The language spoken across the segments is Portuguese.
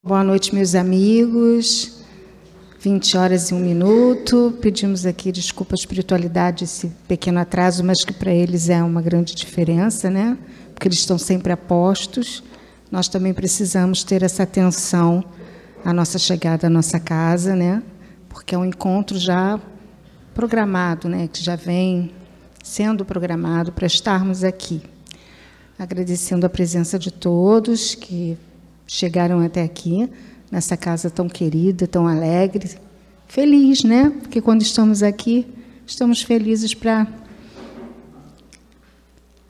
Boa noite, meus amigos. 20h01. Pedimos aqui desculpa à espiritualidade, esse pequeno atraso, mas que para eles é uma grande diferença, né? Porque eles estão sempre apostos. Nós também precisamos ter essa atenção à nossa chegada à nossa casa, né? Porque é um encontro já programado, né? Que já vem sendo programado para estarmos aqui. Agradecendo a presença de todos que chegaram até aqui, nessa casa tão querida, tão alegre, feliz, né? Porque quando estamos aqui, estamos felizes para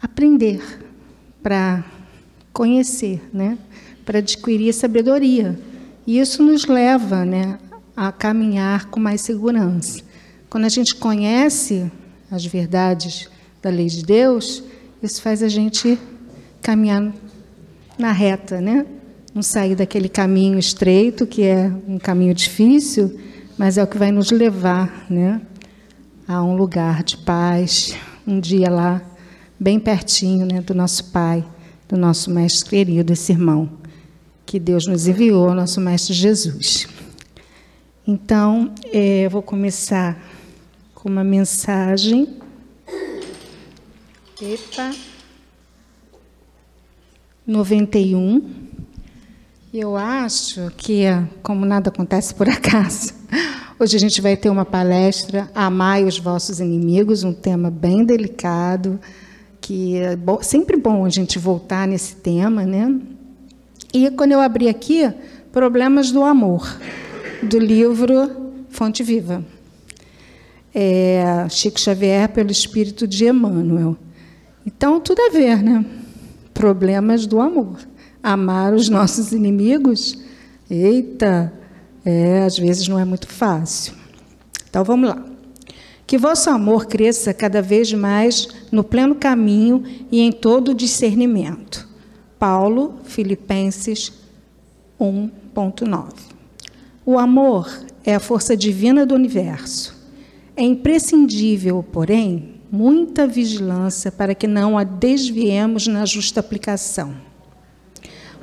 aprender, para conhecer, né? Para adquirir sabedoria. E isso nos leva, né, a caminhar com mais segurança. Quando a gente conhece as verdades da lei de Deus, isso faz a gente caminhar na reta, né? Não sair daquele caminho estreito, que é um caminho difícil, mas é o que vai nos levar, né, a um lugar de paz, um dia lá, bem pertinho, né, do nosso Pai, do nosso Mestre querido, esse irmão, que Deus nos enviou, nosso Mestre Jesus. Então, eu vou começar com uma mensagem. Epa! 91. Eu acho que, como nada acontece por acaso, hoje a gente vai ter uma palestra, Amai os vossos inimigos, um tema bem delicado, que é sempre bom a gente voltar nesse tema, né? E quando eu abri aqui, Problemas do Amor, do livro Fonte Viva. Chico Xavier, pelo Espírito de Emmanuel. Então, tudo a ver, né? Problemas do amor. Amar os nossos inimigos, eita, às vezes não é muito fácil. Então, vamos lá. Que vosso amor cresça cada vez mais no pleno caminho e em todo o discernimento. Paulo, Filipenses 1:9. O amor é a força divina do universo. É imprescindível, porém, muita vigilância para que não a desviemos na justa aplicação.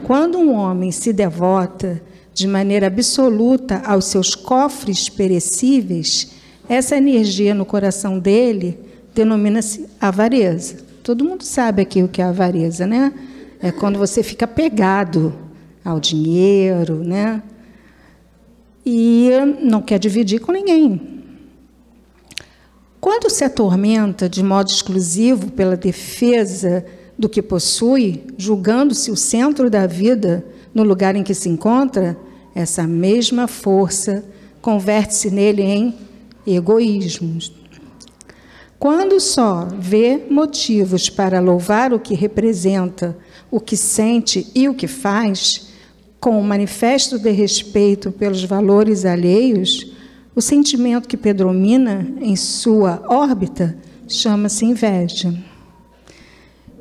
Quando um homem se devota de maneira absoluta aos seus cofres perecíveis, essa energia no coração dele denomina-se avareza. Todo mundo sabe aqui o que é avareza, né? É quando você fica apegado ao dinheiro, né? E não quer dividir com ninguém. Quando se atormenta de modo exclusivo pela defesa do que possui, julgando-se o centro da vida no lugar em que se encontra, essa mesma força converte-se nele em egoísmo. Quando só vê motivos para louvar o que representa, o que sente e o que faz, com o manifesto desrespeito pelos valores alheios, o sentimento que predomina em sua órbita chama-se inveja.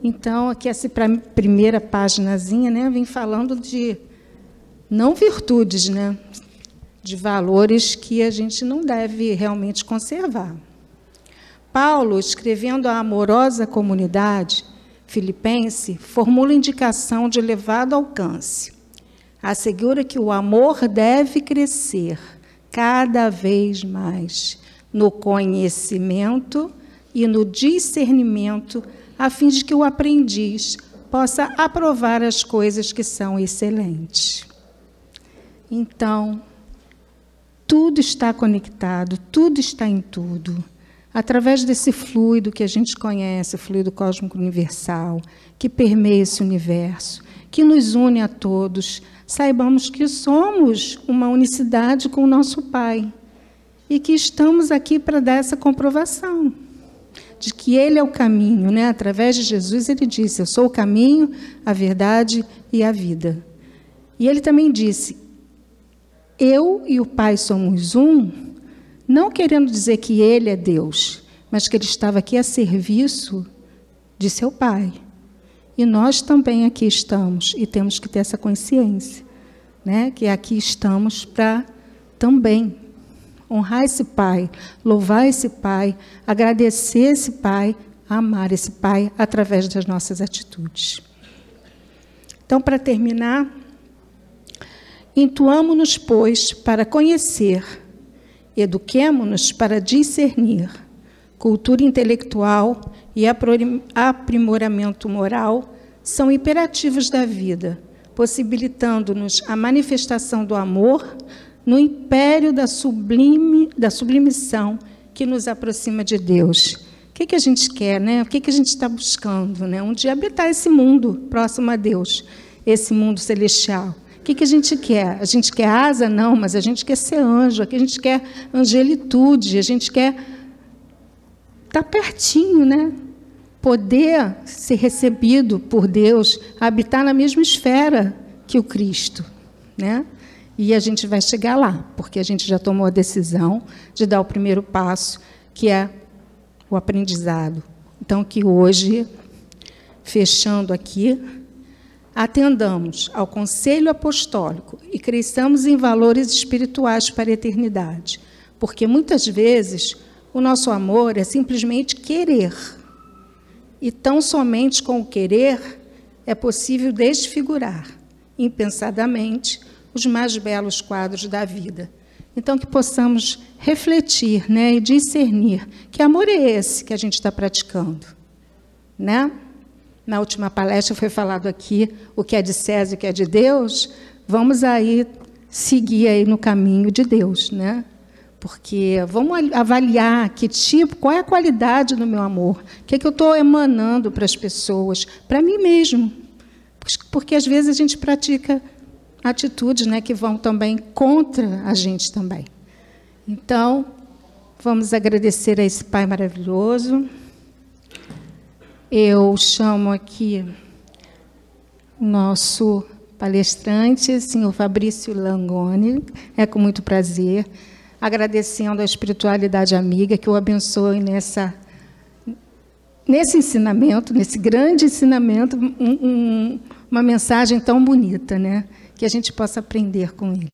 Então, aqui essa primeira paginazinha, né, vem falando de não virtudes, né, de valores que a gente não deve realmente conservar. Paulo, escrevendo à amorosa comunidade filipense, formula indicação de elevado alcance. Assegura que o amor deve crescer cada vez mais no conhecimento e no discernimento, a fim de que o aprendiz possa aprovar as coisas que são excelentes. Então, tudo está conectado, tudo está em tudo. Através desse fluido que a gente conhece, o fluido cósmico universal, que permeia esse universo, que nos une a todos, saibamos que somos uma unicidade com o nosso Pai e que estamos aqui para dar essa comprovação de que Ele é o caminho, né? Através de Jesus, Ele disse, eu sou o caminho, a verdade e a vida. E Ele também disse, eu e o Pai somos um, não querendo dizer que Ele é Deus, mas que Ele estava aqui a serviço de seu Pai. E nós também aqui estamos, e temos que ter essa consciência, né? Que aqui estamos para também honrar esse Pai, louvar esse Pai, agradecer esse Pai, amar esse Pai através das nossas atitudes. Então, para terminar, Intuamo-nos, pois, para conhecer, eduquemo-nos para discernir. Cultura intelectual e aprimoramento moral são imperativos da vida, possibilitando-nos a manifestação do amor no império da sublimição que nos aproxima de Deus. O que a gente quer, né? O que a gente está buscando, né? Um dia habitar esse mundo próximo a Deus, esse mundo celestial. O que a gente quer? A gente quer asa? Não, mas a gente quer ser anjo, a gente quer angelitude, a gente quer estar pertinho, né? Poder ser recebido por Deus, habitar na mesma esfera que o Cristo, né? E a gente vai chegar lá, porque a gente já tomou a decisão de dar o primeiro passo, que é o aprendizado. Então, que hoje, fechando aqui, atendamos ao conselho apostólico e cresçamos em valores espirituais para a eternidade, porque muitas vezes o nosso amor é simplesmente querer, e tão somente com o querer é possível desfigurar, impensadamente, os mais belos quadros da vida. Então, que possamos refletir, né, e discernir que amor é esse que a gente está praticando, né? Na última palestra foi falado aqui o que é de César e o que é de Deus. Vamos aí seguir aí no caminho de Deus, né? Porque vamos avaliar qual é a qualidade do meu amor, o que eu estou emanando para as pessoas, para mim mesmo. Porque às vezes a gente pratica atitudes, né, que vão também contra a gente também. Então, vamos agradecer a esse Pai maravilhoso. Eu chamo aqui o nosso palestrante, senhor Fabrício Langoni, é com muito prazer, agradecendo a espiritualidade amiga que o abençoe nesse ensinamento, nesse grande ensinamento, uma mensagem tão bonita, né? Que a gente possa aprender com ele.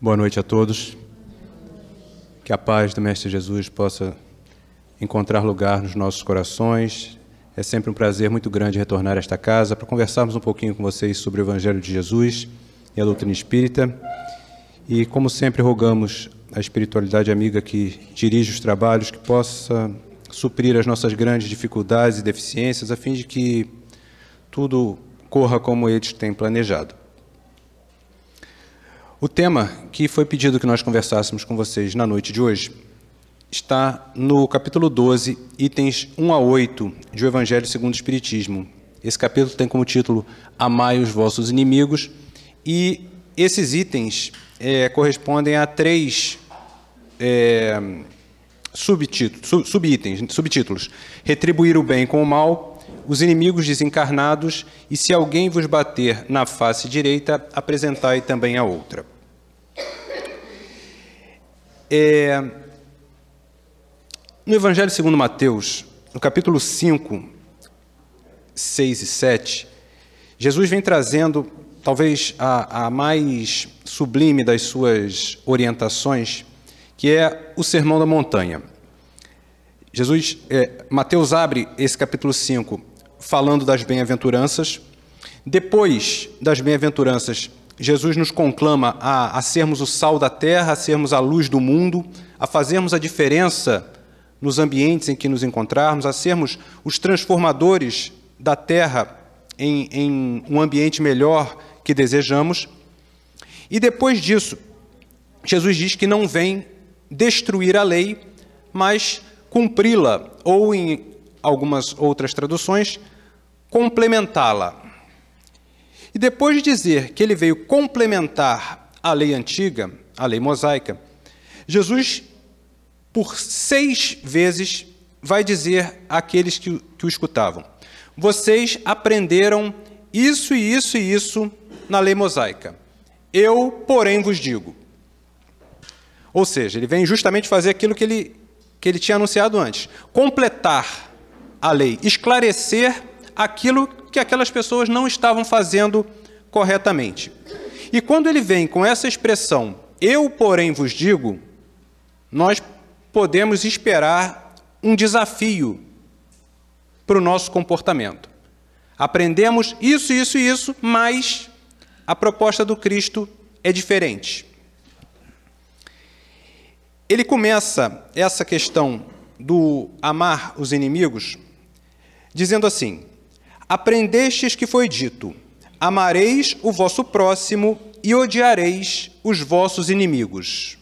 Boa noite a todos. Que a paz do Mestre Jesus possa encontrar lugar nos nossos corações. É sempre um prazer muito grande retornar a esta casa para conversarmos um pouquinho com vocês sobre o Evangelho de Jesus e a doutrina espírita. E, como sempre, rogamos a espiritualidade amiga que dirige os trabalhos que possa suprir as nossas grandes dificuldades e deficiências, a fim de que tudo corra como eles têm planejado. O tema que foi pedido que nós conversássemos com vocês na noite de hoje está no capítulo 12, itens 1 a 8 de O Evangelho segundo o Espiritismo. Esse capítulo tem como título Amai os vossos inimigos, e esses itens correspondem a 3 subtítulos: retribuir o bem com o mal, os inimigos desencarnados, e se alguém vos bater na face direita, apresentai também a outra. No Evangelho segundo Mateus, no capítulo 5, 6 e 7, Jesus vem trazendo talvez a mais sublime das suas orientações, que é o Sermão da Montanha. Mateus abre esse capítulo 5 falando das bem-aventuranças. Depois das bem-aventuranças, Jesus nos conclama a sermos o sal da terra, a sermos a luz do mundo, a fazermos a diferença nos ambientes em que nos encontrarmos, a sermos os transformadores da terra em um ambiente melhor que desejamos. E depois disso, Jesus diz que não vem destruir a lei, mas cumpri-la, ou em algumas outras traduções, complementá-la. E depois de dizer que ele veio complementar a lei antiga, a lei mosaica, Jesus, por 6 vezes, vai dizer àqueles que o escutavam: vocês aprenderam isso e isso e isso na lei mosaica. Eu, porém, vos digo. Ou seja, ele vem justamente fazer aquilo que ele tinha anunciado antes: completar a lei, esclarecer aquilo que aquelas pessoas não estavam fazendo corretamente. E quando ele vem com essa expressão, eu, porém, vos digo, nós podemos esperar um desafio para o nosso comportamento. Aprendemos isso, isso e isso, mas a proposta do Cristo é diferente. Ele começa essa questão do amar os inimigos dizendo assim: aprendestes que foi dito, amareis o vosso próximo e odiareis os vossos inimigos.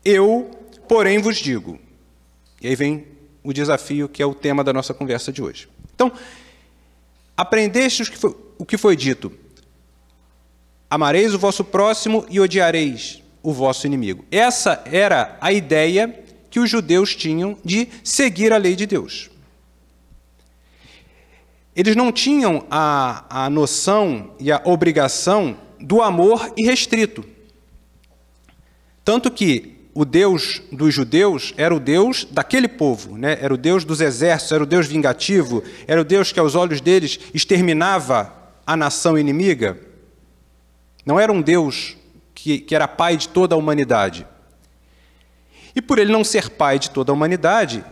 Eu, porém, vos digo. E aí vem o desafio que é o tema da nossa conversa de hoje. Então, aprendestes o que foi dito, amareis o vosso próximo e odiareis o vosso inimigo. Essa era a ideia que os judeus tinham de seguir a lei de Deus. Eles não tinham a noção e a obrigação do amor irrestrito. Tanto que o Deus dos judeus era o Deus daquele povo, né? Era o Deus dos exércitos, era o Deus vingativo, era o Deus que aos olhos deles exterminava a nação inimiga. Não era um Deus que era pai de toda a humanidade. E por ele não ser pai de toda a humanidade,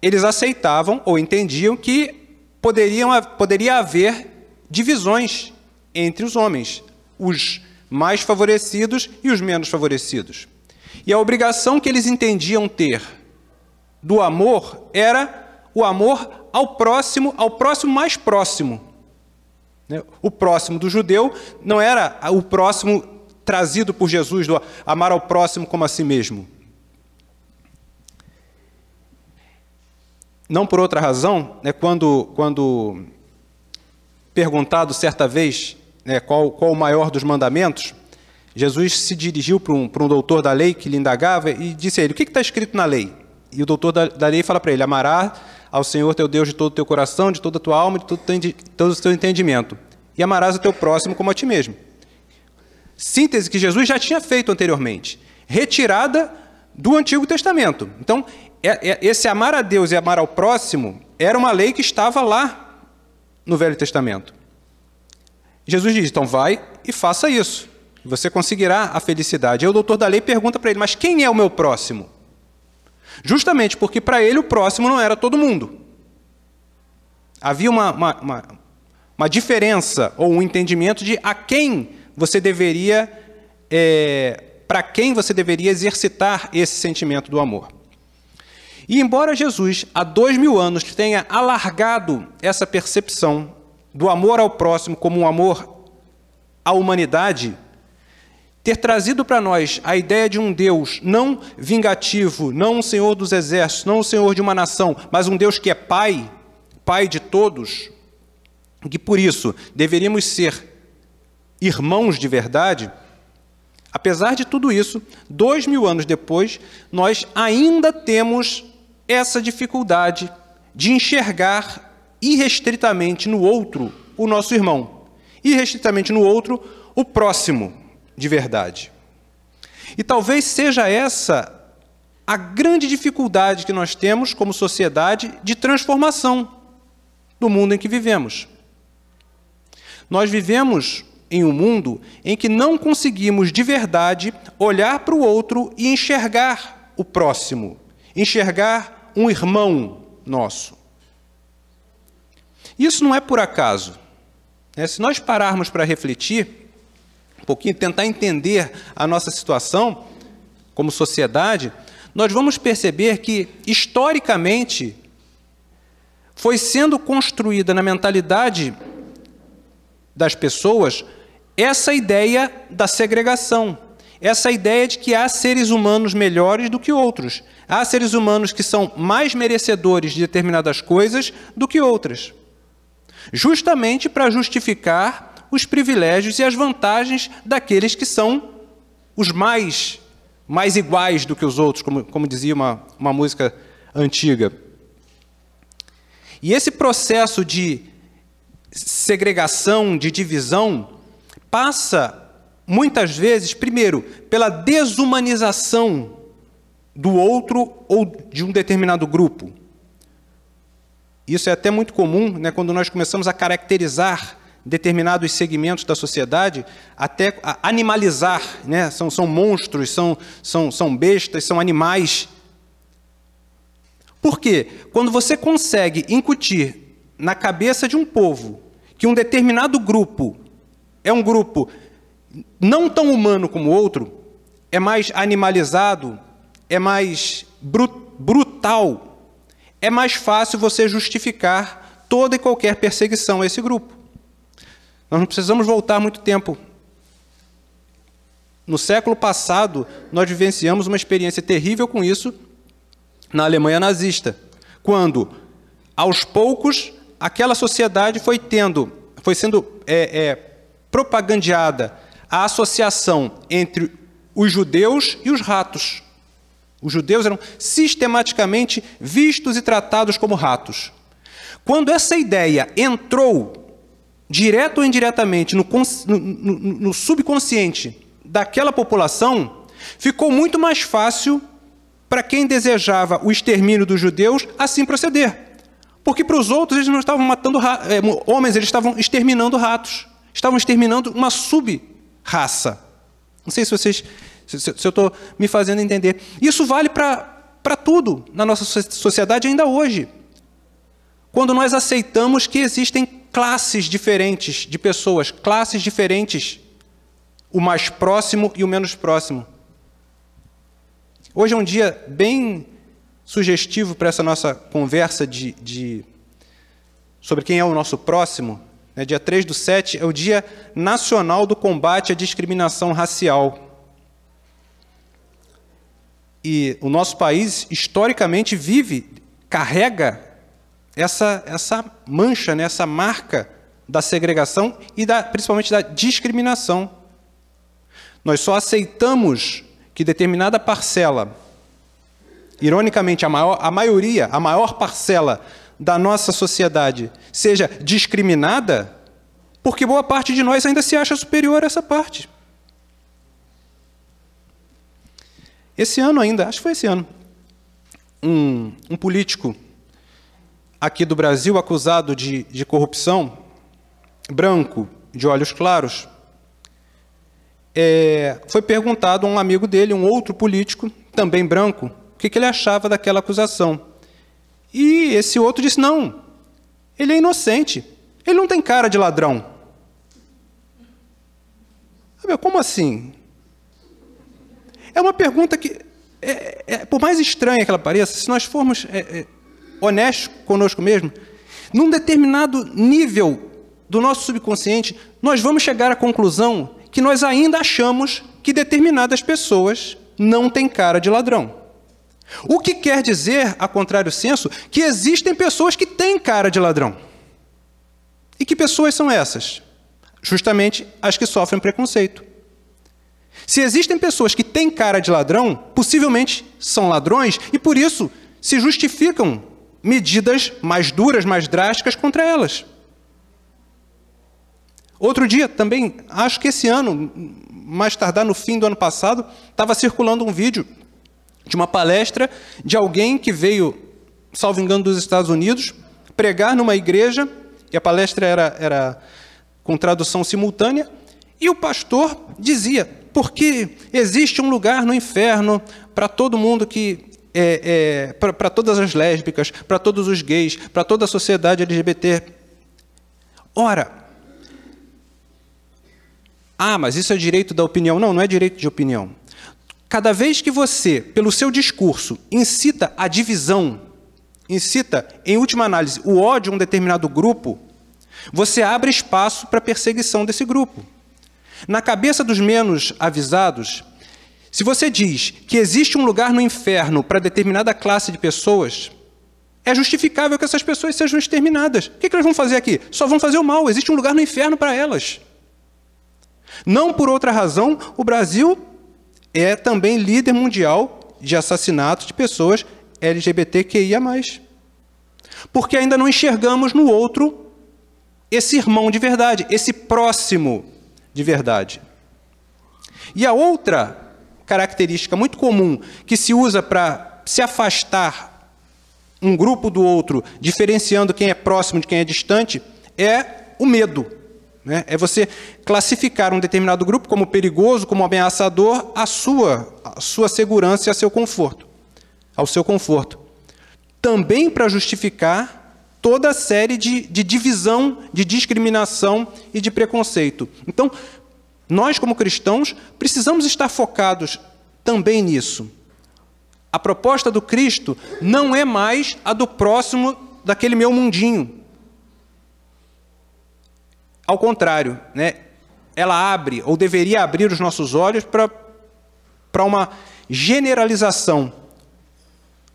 eles aceitavam ou entendiam que poderia haver divisões entre os homens, os mais favorecidos e os menos favorecidos. E a obrigação que eles entendiam ter do amor era o amor ao próximo mais próximo. O próximo do judeu não era o próximo trazido por Jesus, do amar ao próximo como a si mesmo. Não por outra razão, né, quando perguntado certa vez, né, qual o maior dos mandamentos, Jesus se dirigiu para um doutor da lei que lhe indagava e disse a ele: o que está escrito na lei? E o doutor da lei fala para ele: amarás ao Senhor teu Deus de todo o teu coração, de toda a tua alma, de todo o teu entendimento, e amarás o teu próximo como a ti mesmo. Síntese que Jesus já tinha feito anteriormente, retirada do Antigo Testamento. Então, esse amar a Deus e amar ao próximo era uma lei que estava lá no Velho Testamento. Jesus diz: então vai e faça isso, e você conseguirá a felicidade. Aí o doutor da lei pergunta para ele: mas quem é o meu próximo? Justamente porque para ele o próximo não era todo mundo. Havia uma diferença ou um entendimento de a quem você deveria, para quem você deveria exercitar esse sentimento do amor. E embora Jesus, há 2000 anos, tenha alargado essa percepção do amor ao próximo como um amor à humanidade, ter trazido para nós a ideia de um Deus não vingativo, não um Senhor dos exércitos, não um Senhor de uma nação, mas um Deus que é Pai de todos, que por isso deveríamos ser irmãos de verdade. Apesar de tudo isso, 2000 anos depois, nós ainda temos essa dificuldade de enxergar irrestritamente no outro o nosso irmão, irrestritamente no outro o próximo de verdade. E talvez seja essa a grande dificuldade que nós temos como sociedade de transformação do mundo em que vivemos. Nós vivemos em um mundo em que não conseguimos de verdade olhar para o outro e enxergar o próximo, enxergar um irmão nosso. Isso não é por acaso. Se nós pararmos para refletir um pouquinho, tentar entender a nossa situação como sociedade, nós vamos perceber que, historicamente, foi sendo construída na mentalidade das pessoas essa ideia da segregação, essa ideia de que há seres humanos melhores do que outros, há seres humanos que são mais merecedores de determinadas coisas do que outras, justamente para justificar os privilégios e as vantagens daqueles que são os mais iguais do que os outros, como dizia uma música antiga. E esse processo de segregação, de divisão, passa, muitas vezes, primeiro, pela desumanização do outro ou de um determinado grupo. Isso é até muito comum, né, quando nós começamos a caracterizar determinados segmentos da sociedade, até a animalizar, né, são monstros, são bestas, são animais. Por quê? Quando você consegue incutir na cabeça de um povo que um determinado grupo é um grupo não tão humano como o outro, é mais animalizado, é mais brutal, é mais fácil você justificar toda e qualquer perseguição a esse grupo. Nós não precisamos voltar muito tempo. No século passado, nós vivenciamos uma experiência terrível com isso na Alemanha nazista, quando, aos poucos, aquela sociedade foi sendo propagandeada a associação entre os judeus e os ratos. Os judeus eram sistematicamente vistos e tratados como ratos. Quando essa ideia entrou, direto ou indiretamente, no subconsciente daquela população, ficou muito mais fácil para quem desejava o extermínio dos judeus assim proceder. Porque para os outros eles não estavam matando homens, eles estavam exterminando ratos. Estavam exterminando uma sub-raça. Não sei se eu estou me fazendo entender. Isso vale para tudo na nossa sociedade ainda hoje. Quando nós aceitamos que existem classes diferentes de pessoas, classes diferentes, o mais próximo e o menos próximo. Hoje é um dia bem sugestivo para essa nossa conversa sobre quem é o nosso próximo. Dia 3/7 é o Dia Nacional do Combate à Discriminação Racial. E o nosso país, historicamente, carrega essa mancha, essa marca da segregação e principalmente da discriminação. Nós só aceitamos que determinada parcela, ironicamente, a maior parcela da nossa sociedade seja discriminada, porque boa parte de nós ainda se acha superior a essa parte. Esse ano ainda, acho que foi esse ano, um político aqui do Brasil acusado de corrupção, branco, de olhos claros, foi perguntado a um amigo dele, um outro político, também branco, o que ele achava daquela acusação. E esse outro disse, não, ele é inocente, ele não tem cara de ladrão. Como assim? É uma pergunta que, por mais estranha que ela pareça, se nós formos honestos conosco mesmo, num determinado nível do nosso subconsciente, nós vamos chegar à conclusão que nós ainda achamos que determinadas pessoas não têm cara de ladrão. O que quer dizer, a contrário senso, que existem pessoas que têm cara de ladrão. E que pessoas são essas? Justamente as que sofrem preconceito. Se existem pessoas que têm cara de ladrão, possivelmente são ladrões e, por isso, se justificam medidas mais duras, mais drásticas contra elas. Outro dia, também, acho que esse ano, mais tardar no fim do ano passado, estava circulando um vídeo de uma palestra de alguém que veio, salvo engano, dos Estados Unidos, pregar numa igreja, e a palestra era com tradução simultânea, e o pastor dizia, porque existe um lugar no inferno para todo mundo para todas as lésbicas, para todos os gays, para toda a sociedade LGBT. Ora, mas isso é direito da opinião. Não, não é direito de opinião. Cada vez que você, pelo seu discurso, incita a divisão, incita, em última análise, o ódio a um determinado grupo, você abre espaço para a perseguição desse grupo. Na cabeça dos menos avisados, se você diz que existe um lugar no inferno para determinada classe de pessoas, é justificável que essas pessoas sejam exterminadas. O que elas vão fazer aqui? Só vão fazer o mal. Existe um lugar no inferno para elas. Não por outra razão, o Brasil é também líder mundial de assassinatos de pessoas LGBTQIA+. Porque ainda não enxergamos no outro esse irmão de verdade, esse próximo de verdade. E a outra característica muito comum que se usa para se afastar um grupo do outro, diferenciando quem é próximo de quem é distante, é o medo. É você classificar um determinado grupo como perigoso, como ameaçador, à sua segurança e ao seu conforto. Também para justificar toda a série de divisão, de discriminação e de preconceito. Então, nós, como cristãos, precisamos estar focados também nisso. A proposta do Cristo não é mais a do próximo daquele meu mundinho. Ao contrário, né? Ela abre, ou deveria abrir os nossos olhos para uma generalização.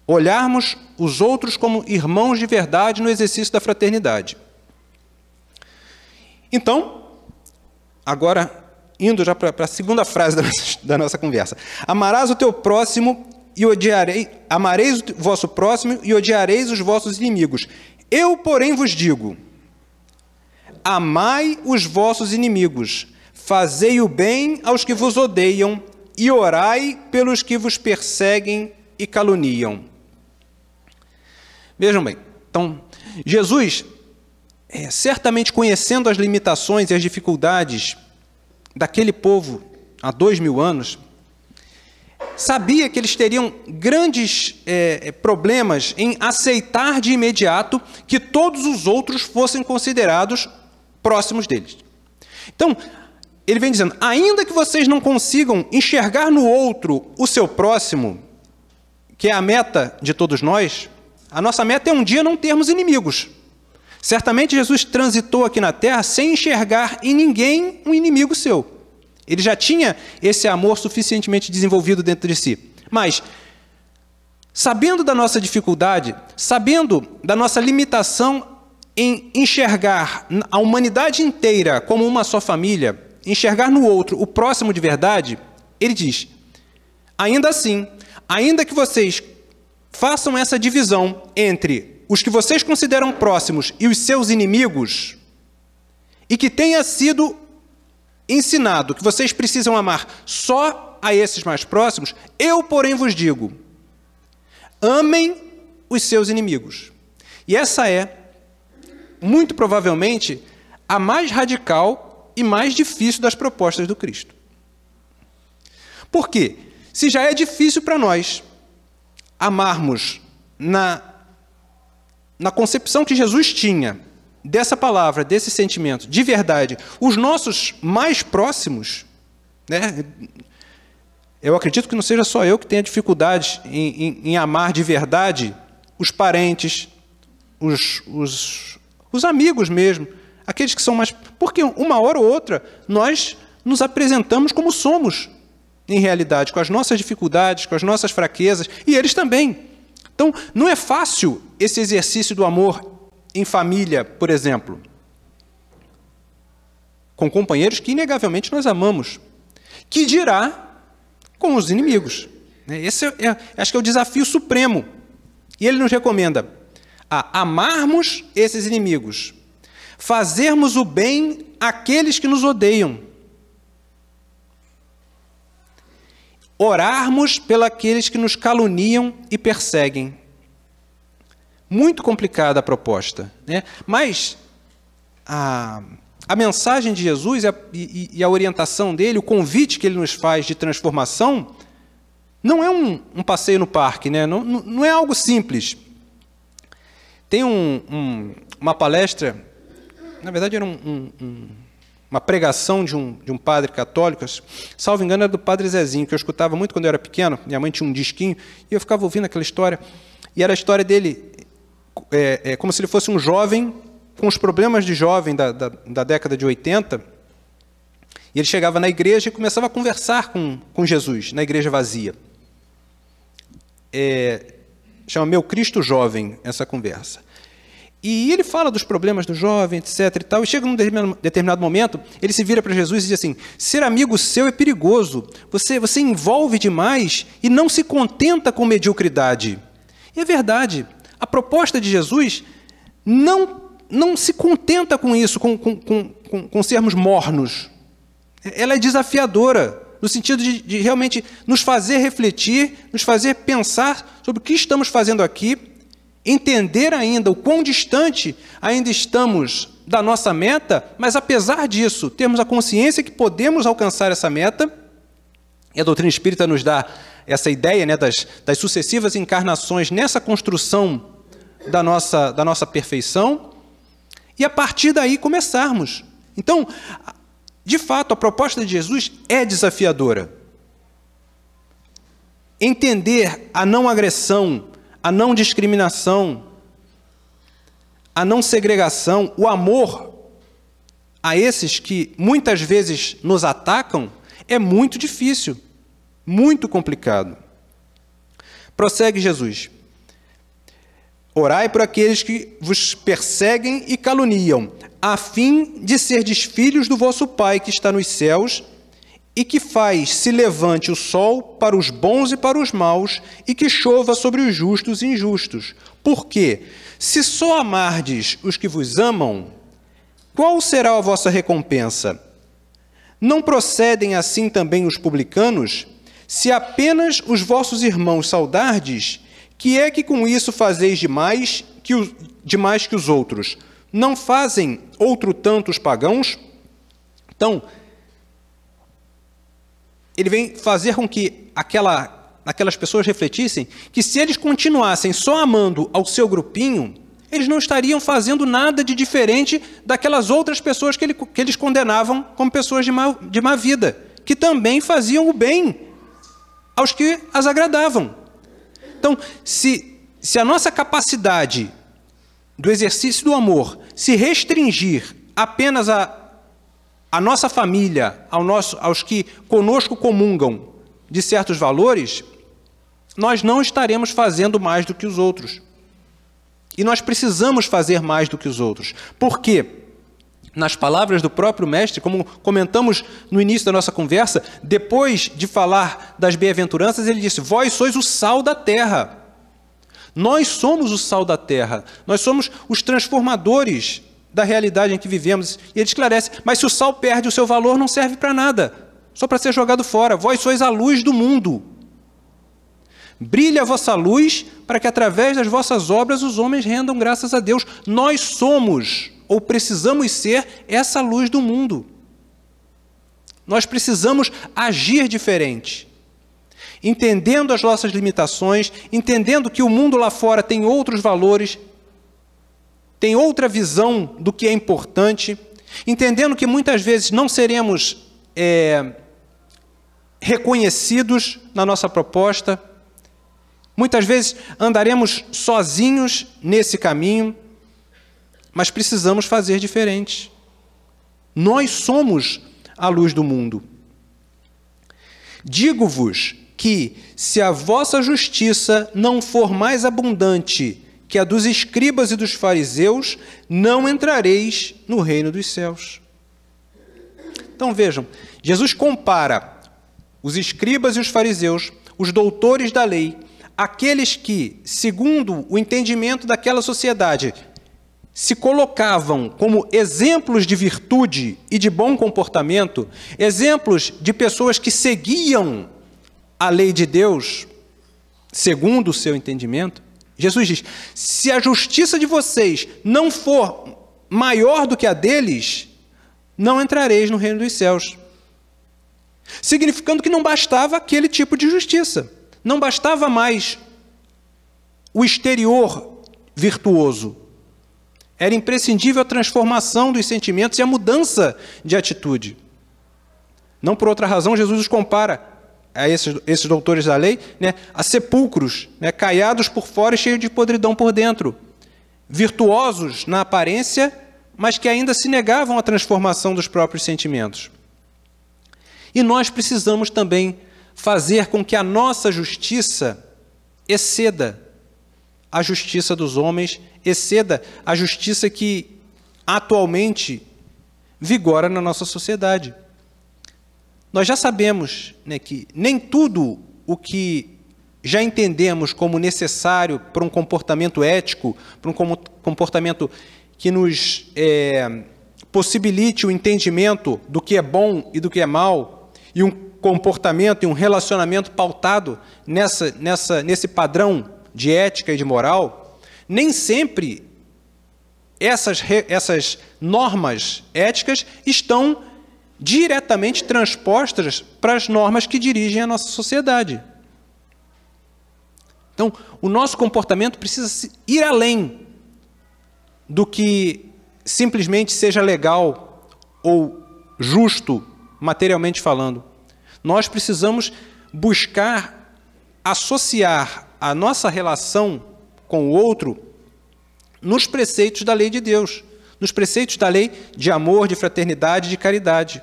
Olharmos os outros como irmãos de verdade no exercício da fraternidade. Então, agora, indo já para a segunda frase da nossa conversa. Amarás o teu próximo e amareis o vosso próximo e odiareis os vossos inimigos. Eu, porém, vos digo, amai os vossos inimigos, fazei o bem aos que vos odeiam e orai pelos que vos perseguem e caluniam. Vejam bem, então, Jesus, certamente conhecendo as limitações e as dificuldades daquele povo há 2000 anos, sabia que eles teriam grandes problemas em aceitar de imediato que todos os outros fossem considerados próximos deles. Então, ele vem dizendo, ainda que vocês não consigam enxergar no outro o seu próximo, que é a meta de todos nós, a nossa meta é um dia não termos inimigos. Certamente Jesus transitou aqui na terra sem enxergar em ninguém um inimigo seu. Ele já tinha esse amor suficientemente desenvolvido dentro de si. Mas, sabendo da nossa dificuldade, sabendo da nossa limitação em enxergar a humanidade inteira como uma só família, enxergar no outro o próximo de verdade, ele diz, ainda assim, ainda que vocês façam essa divisão entre os que vocês consideram próximos e os seus inimigos, e que tenha sido ensinado que vocês precisam amar só a esses mais próximos, eu, porém, vos digo, amem os seus inimigos. E essa é, muito provavelmente, a mais radical e mais difícil das propostas do Cristo. Por quê? Se já é difícil para nós amarmos na concepção que Jesus tinha dessa palavra, desse sentimento, de verdade, os nossos mais próximos, né? Eu acredito que não seja só eu que tenha dificuldade em amar de verdade os parentes, os amigos mesmo, aqueles que são mais... Porque uma hora ou outra nós nos apresentamos como somos, em realidade, com as nossas dificuldades, com as nossas fraquezas, e eles também. Então, não é fácil esse exercício do amor em família, por exemplo, com companheiros que inegavelmente nós amamos, que dirá com os inimigos. Esse acho que é o desafio supremo. E ele nos recomenda a amarmos esses inimigos, fazermos o bem àqueles que nos odeiam, orarmos pelos que nos caluniam e perseguem. Muito complicada a proposta, né? Mas a mensagem de Jesus e a orientação dele, o convite que ele nos faz de transformação, não é um passeio no parque, né? Não é algo simples. Tem uma palestra, na verdade era uma pregação de um padre católico, salvo engano era do padre Zezinho, que eu escutava muito quando eu era pequeno, minha mãe tinha um disquinho, e eu ficava ouvindo aquela história, e era a história dele, como se ele fosse um jovem, com os problemas de jovem da década de 80, e ele chegava na igreja e começava a conversar com Jesus, na igreja vazia. Chama Meu Cristo Jovem, essa conversa. E ele fala dos problemas do jovem, etc. e tal, e chega num determinado momento, ele se vira para Jesus e diz assim, ser amigo seu é perigoso, você envolve demais e não se contenta com mediocridade. E é verdade, a proposta de Jesus não se contenta com isso, com sermos mornos. Ela é desafiadora, no sentido de realmente nos fazer refletir, nos fazer pensar sobre o que estamos fazendo aqui, entender ainda o quão distante ainda estamos da nossa meta, mas apesar disso, termos a consciência que podemos alcançar essa meta, e a doutrina espírita nos dá essa ideia, né, das sucessivas encarnações nessa construção da nossa perfeição, e a partir daí começarmos. Então, De fato, a proposta de Jesus é desafiadora. Entender a não agressão, a não discriminação, a não segregação, o amor a esses que muitas vezes nos atacam, é muito difícil, muito complicado. Prossegue Jesus. Orai por aqueles que vos perseguem e caluniam, a fim de serdes filhos do vosso Pai que está nos céus, e que faz se levante o sol para os bons e para os maus, e que chova sobre os justos e injustos. Porque, se só amardes os que vos amam, qual será a vossa recompensa? Não procedem assim também os publicanos? Se apenas os vossos irmãos saudardes, que é que com isso fazeis demais que os outros? Não fazem outro tanto os pagãos? Então, ele vem fazer com que aquelas pessoas refletissem que se eles continuassem só amando ao seu grupinho, eles não estariam fazendo nada de diferente daquelas outras pessoas que eles condenavam como pessoas de má vida, que também faziam o bem aos que as agradavam. Então, se a nossa capacidade do exercício do amor se restringir apenas a nossa família, aos que conosco comungam de certos valores, nós não estaremos fazendo mais do que os outros. E nós precisamos fazer mais do que os outros. Por quê? Nas palavras do próprio Mestre, como comentamos no início da nossa conversa, depois de falar das bem-aventuranças, ele disse: vós sois o sal da terra. Nós somos o sal da terra. Nós somos os transformadores da realidade em que vivemos. E ele esclarece: mas se o sal perde o seu valor, não serve para nada, só para ser jogado fora. Vós sois a luz do mundo. Brilhe a vossa luz, para que através das vossas obras os homens rendam graças a Deus. Nós somos, ou precisamos ser, essa luz do mundo. Nós precisamos agir diferente, entendendo as nossas limitações, entendendo que o mundo lá fora tem outros valores, tem outra visão do que é importante, entendendo que muitas vezes não seremos reconhecidos na nossa proposta, muitas vezes andaremos sozinhos nesse caminho, mas precisamos fazer diferente. Nós somos a luz do mundo. Digo-vos que, se a vossa justiça não for mais abundante que a dos escribas e dos fariseus, não entrareis no reino dos céus. Então vejam, Jesus compara os escribas e os fariseus, os doutores da lei, aqueles que, segundo o entendimento daquela sociedade, se colocavam como exemplos de virtude e de bom comportamento, exemplos de pessoas que seguiam a lei de Deus, segundo o seu entendimento. Jesus diz: se a justiça de vocês não for maior do que a deles, não entrareis no reino dos céus. Significando que não bastava aquele tipo de justiça. Não bastava mais o exterior virtuoso. Era imprescindível a transformação dos sentimentos e a mudança de atitude. Não por outra razão, Jesus os compara a esses doutores da lei, a sepulcros, caiados por fora e cheios de podridão por dentro. Virtuosos na aparência, mas que ainda se negavam à transformação dos próprios sentimentos. E nós precisamos também fazer com que a nossa justiça exceda a justiça dos homens, exceda a justiça que atualmente vigora na nossa sociedade. Nós já sabemos que nem tudo o que já entendemos como necessário para um comportamento ético, para um comportamento que nos possibilite o entendimento do que é bom e do que é mal, e um comportamento e um relacionamento pautado nesse padrão de ética e de moral, nem sempre essas normas éticas estão diretamente transpostas para as normas que dirigem a nossa sociedade. Então, o nosso comportamento precisa ir além do que simplesmente seja legal ou justo, materialmente falando. Nós precisamos buscar associar a nossa relação com o outro nos preceitos da lei de Deus, nos preceitos da lei de amor, de fraternidade, de caridade.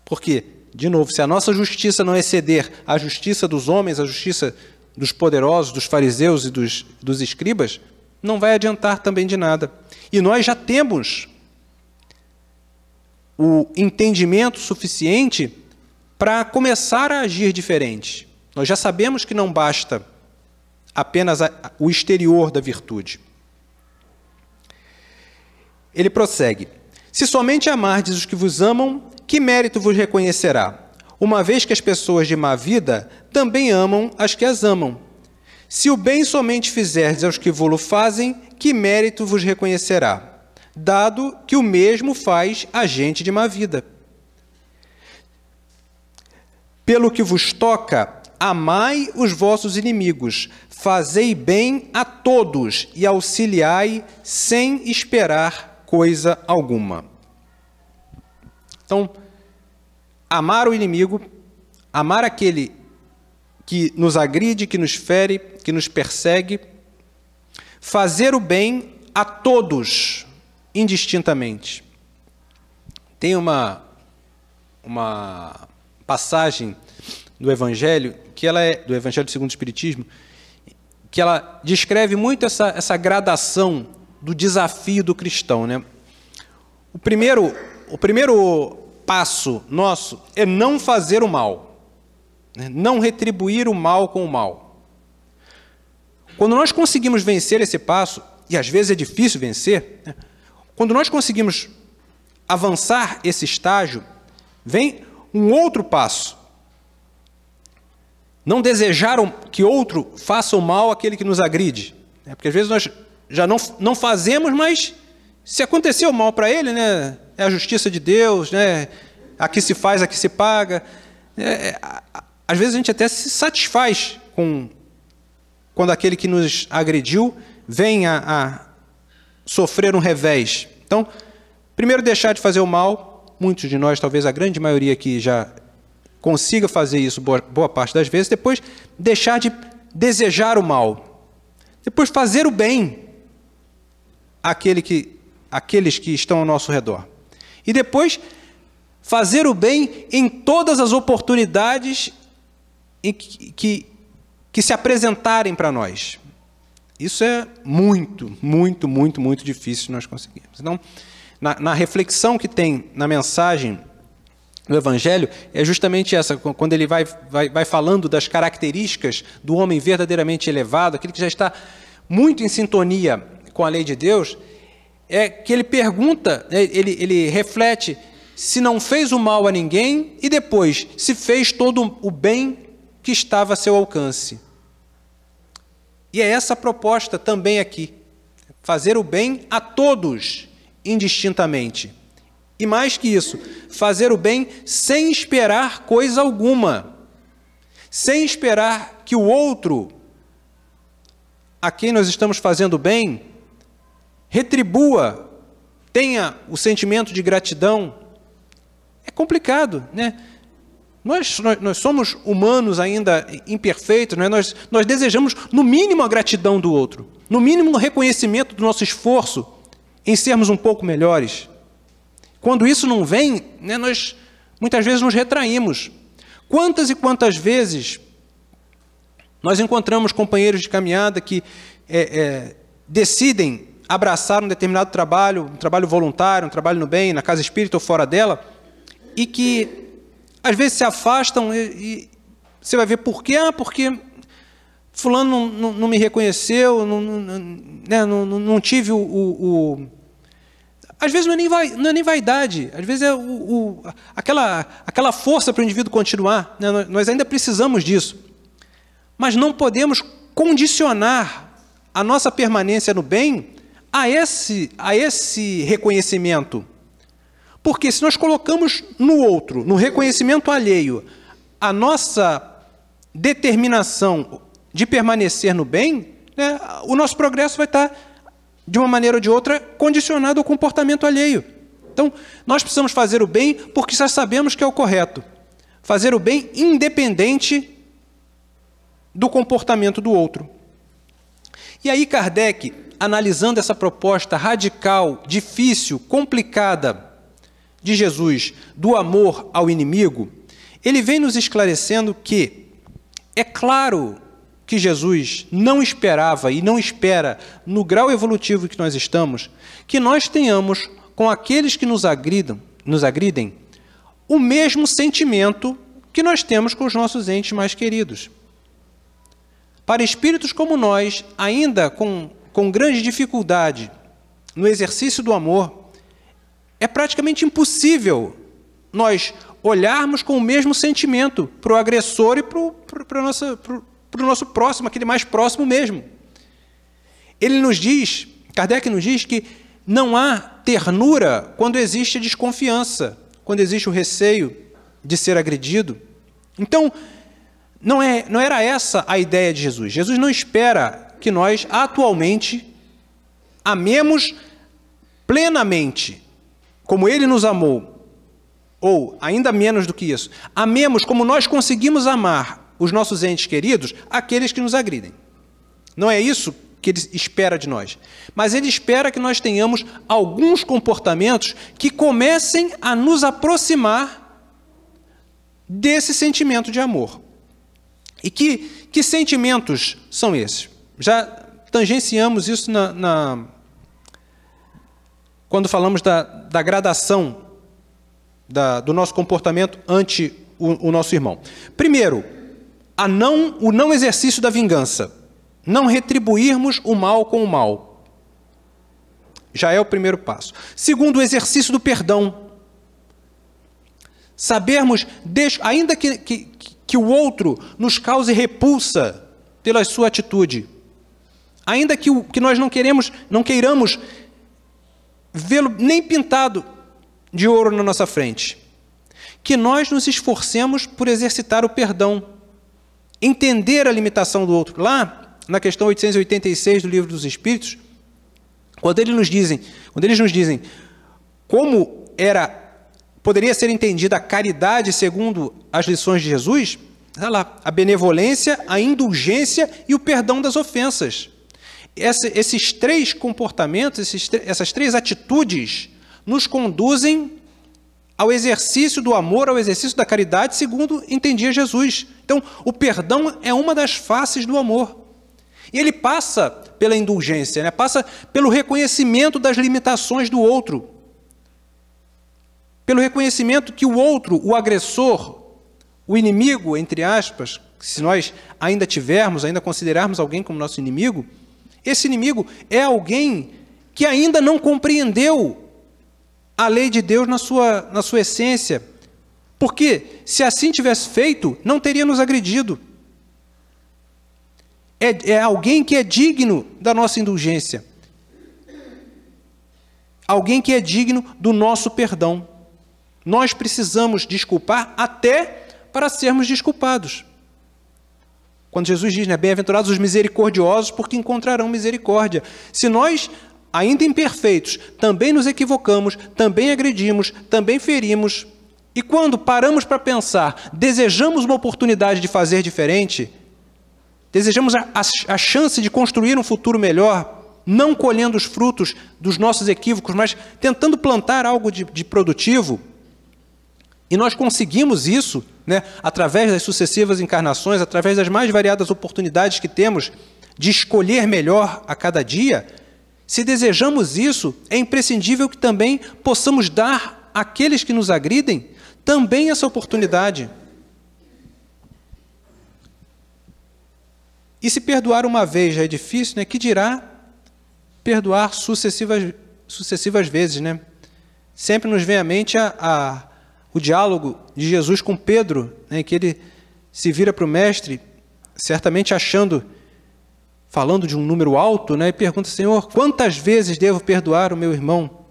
Porque, de novo, se a nossa justiça não exceder a justiça dos homens, a justiça dos poderosos, dos fariseus e dos escribas, não vai adiantar também de nada. E nós já temos o entendimento suficiente para começar a agir diferente. Nós já sabemos que não basta apenas o exterior da virtude. Ele prossegue: se somente amardes os que vos amam, que mérito vos reconhecerá? Uma vez que as pessoas de má vida também amam as que as amam. Se o bem somente fizerdes aos que vô-lo fazem, que mérito vos reconhecerá? Dado que o mesmo faz a gente de má vida. Pelo que vos toca, amai os vossos inimigos, fazei bem a todos e auxiliai sem esperar coisa alguma. Então, amar o inimigo, amar aquele que nos agride, que nos fere, que nos persegue, fazer o bem a todos, indistintamente. Tem uma passagem do Evangelho, que ela é do Evangelho segundo o Espiritismo, que ela descreve muito essa gradação do desafio do cristão, né? O primeiro passo nosso é não fazer o mal, né? Não retribuir o mal com o mal. Quando nós conseguimos vencer esse passo, e às vezes é difícil vencer, né? Quando nós conseguimos avançar esse estágio, vem um outro passo. Não desejar que outro faça o mal àquele que nos agride. Porque às vezes nós já não fazemos, mas se aconteceu o mal para ele, né, é a justiça de Deus, né, aqui se faz, aqui se paga. Às vezes a gente até se satisfaz quando aquele que nos agrediu vem a sofrer um revés. Então, primeiro deixar de fazer o mal. Muitos de nós, talvez a grande maioria aqui já consiga fazer isso boa parte das vezes. Depois, deixar de desejar o mal. Depois, fazer o bem àqueles que estão ao nosso redor. E depois, fazer o bem em todas as oportunidades em que se apresentarem para nós. Isso é muito, muito, muito, muito difícil de nós conseguirmos. Então, na reflexão que tem na mensagem do Evangelho, é justamente essa, quando ele vai falando das características do homem verdadeiramente elevado, aquele que já está muito em sintonia com a lei de Deus, é que ele pergunta, ele reflete se não fez o mal a ninguém e depois se fez todo o bem que estava a seu alcance. E é essa a proposta também aqui, fazer o bem a todos, indistintamente. E mais que isso, fazer o bem sem esperar coisa alguma, sem esperar que o outro, a quem nós estamos fazendo bem, retribua, tenha o sentimento de gratidão. É complicado, né? Nós somos humanos ainda imperfeitos, né? Nós desejamos, no mínimo, a gratidão do outro, no mínimo, o reconhecimento do nosso esforço em sermos um pouco melhores. Quando isso não vem, né, nós muitas vezes nos retraímos. Quantas e quantas vezes nós encontramos companheiros de caminhada que decidem abraçar um determinado trabalho, um trabalho voluntário, um trabalho no bem, na casa espírita ou fora dela, e que às vezes se afastam e você vai ver por quê? Porque fulano não me reconheceu, não tive Às vezes não é nem vaidade, às vezes é aquela força para o indivíduo continuar, né? Nós ainda precisamos disso. Mas não podemos condicionar a nossa permanência no bem a esse reconhecimento. Porque se nós colocamos no outro, no reconhecimento alheio, a nossa determinação de permanecer no bem, né, o nosso progresso vai estar, de uma maneira ou de outra, condicionado ao comportamento alheio. Então, nós precisamos fazer o bem porque já sabemos que é o correto. Fazer o bem independente do comportamento do outro. E aí Kardec, analisando essa proposta radical, difícil, complicada de Jesus, do amor ao inimigo, ele vem nos esclarecendo que é claro que Jesus não esperava e não espera, no grau evolutivo que nós estamos, que nós tenhamos com aqueles que nos agridem, o mesmo sentimento que nós temos com os nossos entes mais queridos. Para espíritos como nós, ainda com grande dificuldade no exercício do amor, é praticamente impossível nós olharmos com o mesmo sentimento para o agressor e para o nosso próximo, aquele mais próximo mesmo. Kardec nos diz que não há ternura quando existe a desconfiança, quando existe o receio de ser agredido. Então, não era essa a ideia de Jesus. Jesus não espera que nós, atualmente, amemos plenamente, como Ele nos amou, ou, ainda menos do que isso, amemos como nós conseguimos amar os nossos entes queridos, aqueles que nos agridem. Não é isso que Ele espera de nós. Mas Ele espera que nós tenhamos alguns comportamentos que comecem a nos aproximar desse sentimento de amor. E que sentimentos são esses? Já tangenciamos isso quando falamos da gradação do nosso comportamento ante o nosso irmão. Primeiro, o não exercício da vingança. Não retribuirmos o mal com o mal. Já é o primeiro passo. Segundo, o exercício do perdão. Sabermos, ainda que o outro nos cause repulsa pela sua atitude, ainda que nós não queiramos vê-lo nem pintado de ouro na nossa frente, que nós nos esforcemos por exercitar o perdão, entender a limitação do outro. Lá, na questão 886 do Livro dos Espíritos, quando eles nos dizem como poderia ser entendida a caridade segundo as lições de Jesus, olha lá, a benevolência, a indulgência e o perdão das ofensas. Esses três comportamentos, essas três atitudes, nos conduzem ao exercício do amor, ao exercício da caridade, segundo entendia Jesus. Então, o perdão é uma das faces do amor. E ele passa pela indulgência, né? Passa pelo reconhecimento das limitações do outro, pelo reconhecimento que o outro, o agressor, o inimigo, entre aspas, se nós ainda considerarmos alguém como nosso inimigo, esse inimigo é alguém que ainda não compreendeu a lei de Deus na sua essência. Porque, se assim tivesse feito, não teria nos agredido. É alguém que é digno da nossa indulgência. Alguém que é digno do nosso perdão. Nós precisamos desculpar até para sermos desculpados. Quando Jesus diz, né, bem-aventurados os misericordiosos, porque encontrarão misericórdia. Se nós, ainda imperfeitos, também nos equivocamos, também agredimos, também ferimos, e quando paramos para pensar, desejamos uma oportunidade de fazer diferente, desejamos a chance de construir um futuro melhor, não colhendo os frutos dos nossos equívocos, mas tentando plantar algo de produtivo, e nós conseguimos isso, né, através das sucessivas encarnações, através das mais variadas oportunidades que temos de escolher melhor a cada dia. Se desejamos isso, é imprescindível que também possamos dar àqueles que nos agridem também essa oportunidade. E se perdoar uma vez já é difícil, né, que dirá perdoar sucessivas vezes, né? Sempre nos vem à mente o diálogo de Jesus com Pedro, né, que ele se vira para o mestre, certamente falando de um número alto, né, e pergunta, Senhor, quantas vezes devo perdoar o meu irmão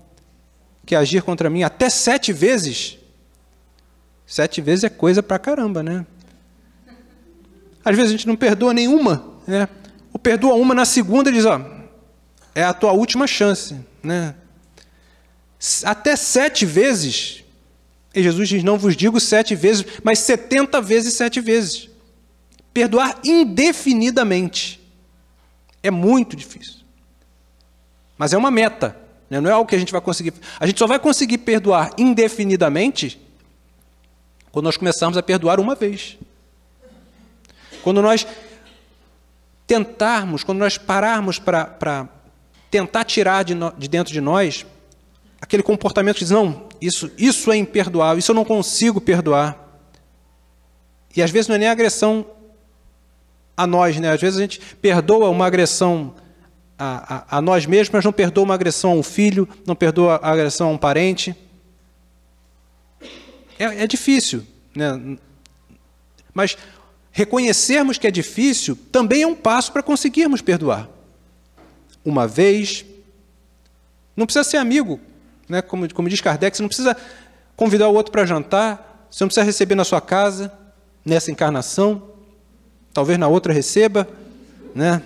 que agir contra mim? Até 7 vezes? 7 vezes é coisa pra caramba, né? Às vezes a gente não perdoa nenhuma, né? Ou perdoa uma, na segunda diz, ó, é a tua última chance, né? até 7 vezes. E Jesus diz, não vos digo 7 vezes, mas 70 vezes 7 vezes. Perdoar indefinidamente. É muito difícil. Mas é uma meta, né? Não é algo que a gente vai conseguir. A gente só vai conseguir perdoar indefinidamente quando nós começarmos a perdoar uma vez. Quando nós tentarmos, quando nós pararmos para tentar tirar de dentro de nós aquele comportamento que diz, não, isso é imperdoável, isso eu não consigo perdoar. E às vezes não é nem agressão a nós, né? Às vezes a gente perdoa uma agressão a nós mesmos, mas não perdoa uma agressão a um filho, não perdoa a agressão a um parente. É difícil, né? Mas reconhecermos que é difícil também é um passo para conseguirmos perdoar. Uma vez, não precisa ser amigo, né? Como diz Kardec, você não precisa convidar o outro para jantar, você não precisa receber na sua casa, nessa encarnação, talvez na outra receba, né?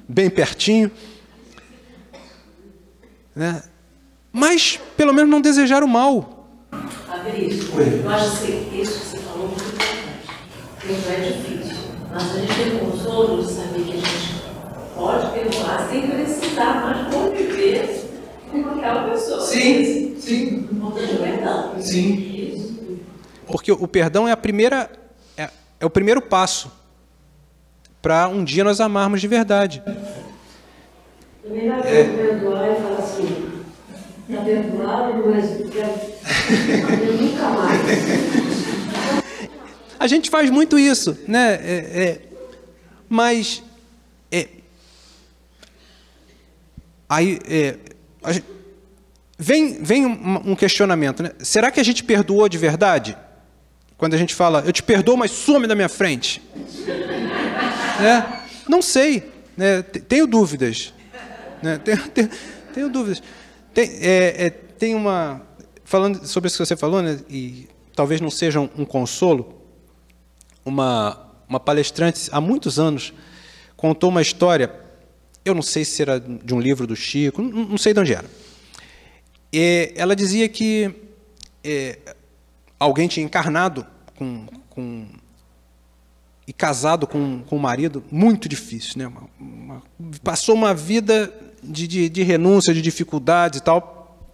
Bem pertinho, né? Mas pelo menos não desejar o mal. Eu acho que isso que você falou muito importante. Não é difícil, mas a gente tem consolo de saber que a gente pode perdoar sem precisar mais conviver com aquela pessoa. Sim, sim. Importante o perdão. Sim. Isso. Porque o perdão é é o primeiro passo para um dia nós amarmos de verdade. Também vai perdoar e falar assim, está perdoado, mas eu nunca mais. A gente faz muito isso, né? Mas aí vem um questionamento, né? Será que a gente perdoou de verdade? Quando a gente fala, eu te perdoo, mas some da minha frente. Não sei, né? Tenho dúvidas, né? Tenho dúvidas. Tem uma, falando sobre isso que você falou, né? E talvez não seja um consolo. Uma palestrante há muitos anos contou uma história. Eu não sei se era de um livro do Chico, não sei de onde era. Ela dizia que alguém tinha encarnado e casado com um marido muito difícil, né? Passou uma vida de renúncia, de dificuldades e tal.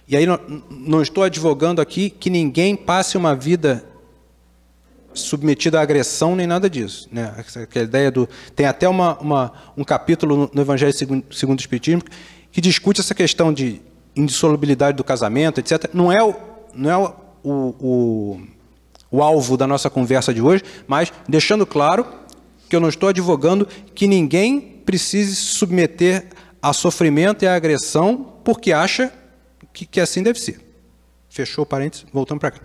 E aí não estou advogando aqui que ninguém passe uma vida submetida à agressão nem nada disso, né? Aquela ideia tem até um capítulo no Evangelho segundo o Espiritismo que discute essa questão de indissolubilidade do casamento, etc. Não é o alvo da nossa conversa de hoje, mas deixando claro que eu não estou advogando que ninguém precise se submeter a sofrimento e a agressão porque acha que assim deve ser. Fechou o parênteses, voltando para cá.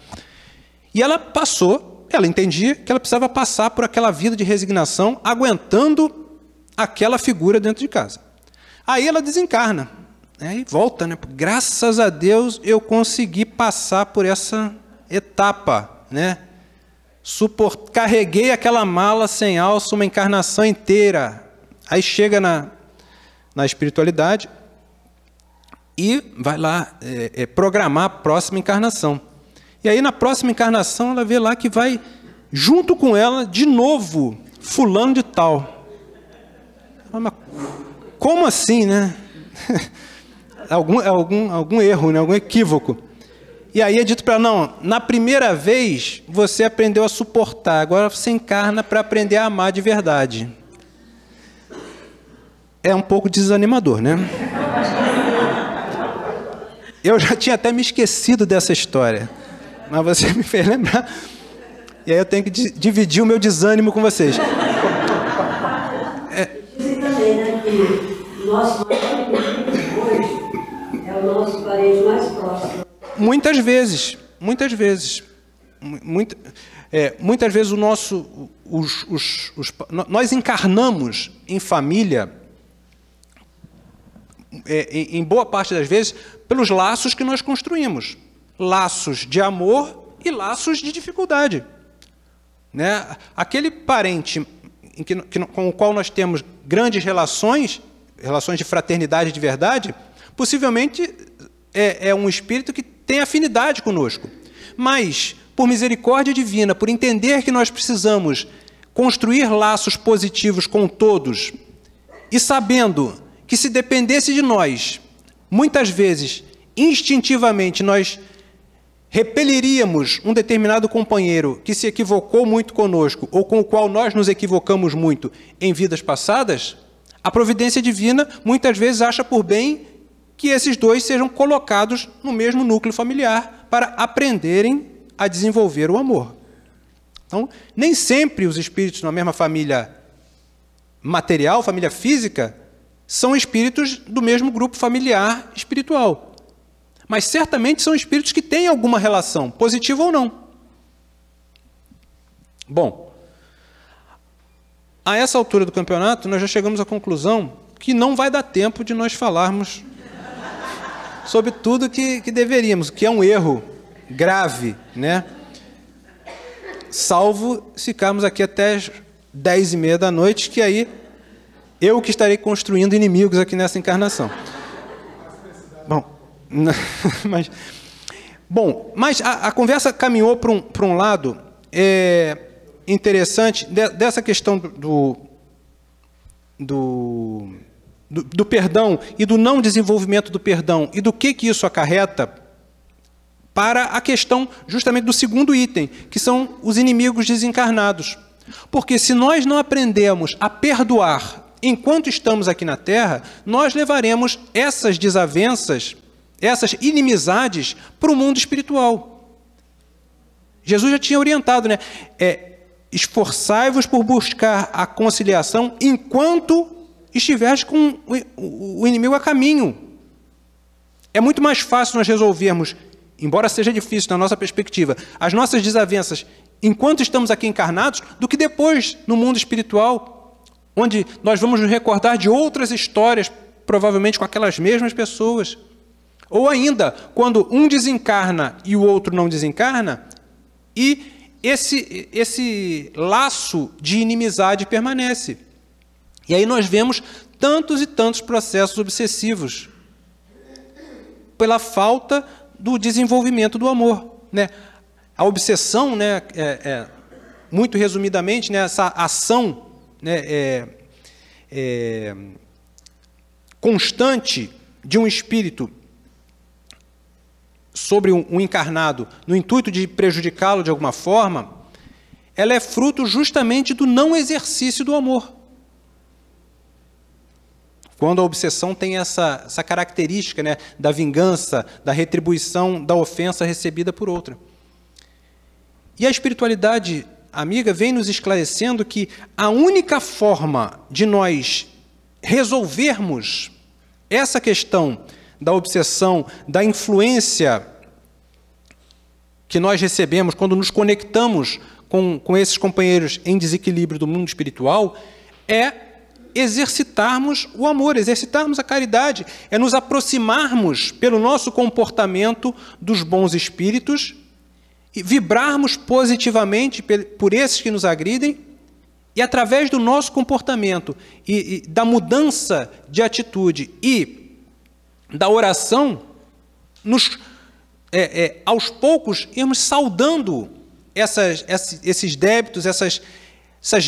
E ela entendia que ela precisava passar por aquela vida de resignação, aguentando aquela figura dentro de casa. Aí ela desencarna, né, e volta, né? Graças a Deus eu consegui passar por essa etapa, né? Carreguei aquela mala sem alça uma encarnação inteira. Aí chega na espiritualidade e vai lá programar a próxima encarnação. E aí na próxima encarnação ela vê lá que vai junto com ela de novo fulano de tal. Mas como assim, né? algum erro, né? Algum equívoco. E aí é dito para ela, não, na primeira vez você aprendeu a suportar, agora você encarna para aprender a amar de verdade. É um pouco desanimador, né? Eu já tinha até me esquecido dessa história, mas você me fez lembrar. E aí eu tenho que dividir o meu desânimo com vocês. Dizem também, né, que o nosso maior inimigo hoje é o nosso parente mais próximo. Muitas vezes. Muitas vezes nós encarnamos em família, em boa parte das vezes, pelos laços que nós construímos. Laços de amor e laços de dificuldade. Né? Aquele parente com o qual nós temos grandes relações de fraternidade de verdade, possivelmente é um espírito que tem afinidade conosco. Mas, por misericórdia divina, por entender que nós precisamos construir laços positivos com todos, e sabendo que se dependesse de nós, muitas vezes, instintivamente, nós repeliríamos um determinado companheiro que se equivocou muito conosco, ou com o qual nós nos equivocamos muito em vidas passadas, a providência divina muitas vezes acha por bem que esses dois sejam colocados no mesmo núcleo familiar para aprenderem a desenvolver o amor. Então, nem sempre os espíritos na mesma família material, família física, são espíritos do mesmo grupo familiar espiritual. Mas certamente são espíritos que têm alguma relação, positiva ou não. Bom, a essa altura do campeonato, nós já chegamos à conclusão que não vai dar tempo de nós falarmos sobre tudo que deveríamos, que é um erro grave, né? Salvo se ficarmos aqui até 10h30 da noite, que aí eu que estarei construindo inimigos aqui nessa encarnação. Mas a conversa caminhou para um lado interessante dessa questão do perdão e do não desenvolvimento do perdão e do que isso acarreta para a questão justamente do segundo item, que são os inimigos desencarnados. Porque se nós não aprendemos a perdoar enquanto estamos aqui na Terra, nós levaremos essas desavenças, essas inimizades para o mundo espiritual. Jesus já tinha orientado, né? Esforçai-vos por buscar a conciliação enquanto estiveres com o inimigo a caminho. É muito mais fácil nós resolvermos, embora seja difícil na nossa perspectiva, as nossas desavenças enquanto estamos aqui encarnados, do que depois no mundo espiritual, onde nós vamos nos recordar de outras histórias, provavelmente com aquelas mesmas pessoas. Ou ainda, quando um desencarna e o outro não desencarna, e esse laço de inimizade permanece. E aí nós vemos tantos e tantos processos obsessivos pela falta do desenvolvimento do amor, né? A obsessão, né, muito resumidamente, né, essa ação, né, constante de um espírito sobre um encarnado, no intuito de prejudicá-lo de alguma forma, ela é fruto justamente do não exercício do amor. Quando a obsessão tem essa característica, né, da vingança, da retribuição da ofensa recebida por outra. E a espiritualidade amiga vem nos esclarecendo que a única forma de nós resolvermos essa questão da obsessão, da influência que nós recebemos quando nos conectamos com esses companheiros em desequilíbrio do mundo espiritual, é exercitarmos o amor, exercitarmos a caridade, é nos aproximarmos pelo nosso comportamento dos bons espíritos e vibrarmos positivamente por esses que nos agridem e, através do nosso comportamento e da mudança de atitude e da oração, aos poucos, irmos saudando esses débitos, essas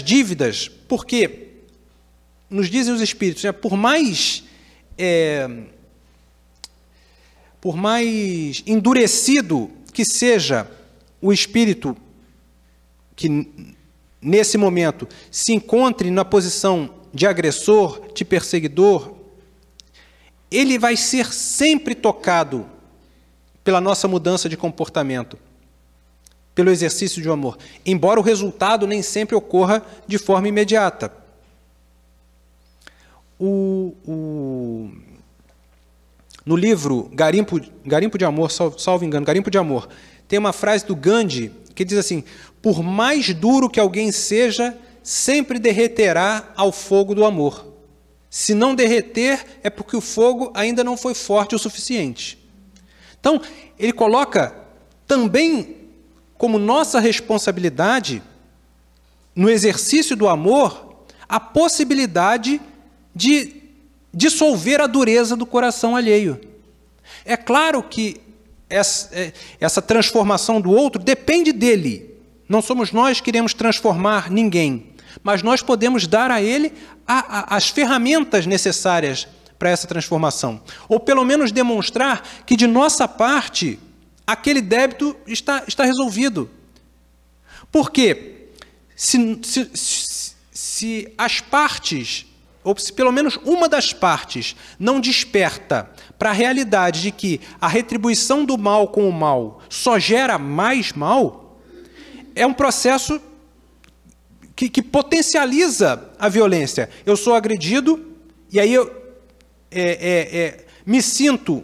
dívidas, porque nos dizem os Espíritos, né, por mais endurecido que seja o espírito que, nesse momento, se encontre na posição de agressor, de perseguidor, ele vai ser sempre tocado pela nossa mudança de comportamento, pelo exercício de amor, embora o resultado nem sempre ocorra de forma imediata. No livro Garimpo de Amor, salvo engano, Garimpo de Amor, tem uma frase do Gandhi que diz assim: por mais duro que alguém seja, sempre derreterá ao fogo do amor. Se não derreter, é porque o fogo ainda não foi forte o suficiente. Então, ele coloca também como nossa responsabilidade, no exercício do amor, a possibilidade de dissolver a dureza do coração alheio. É claro que essa transformação do outro depende dele. Não somos nós que iremos transformar ninguém, mas nós podemos dar a ele as ferramentas necessárias para essa transformação. Ou pelo menos demonstrar que de nossa parte aquele débito está resolvido. Porque se as partes, ou se pelo menos uma das partes, não desperta para a realidade de que a retribuição do mal com o mal só gera mais mal, é um processo que potencializa a violência. Eu sou agredido e aí eu me sinto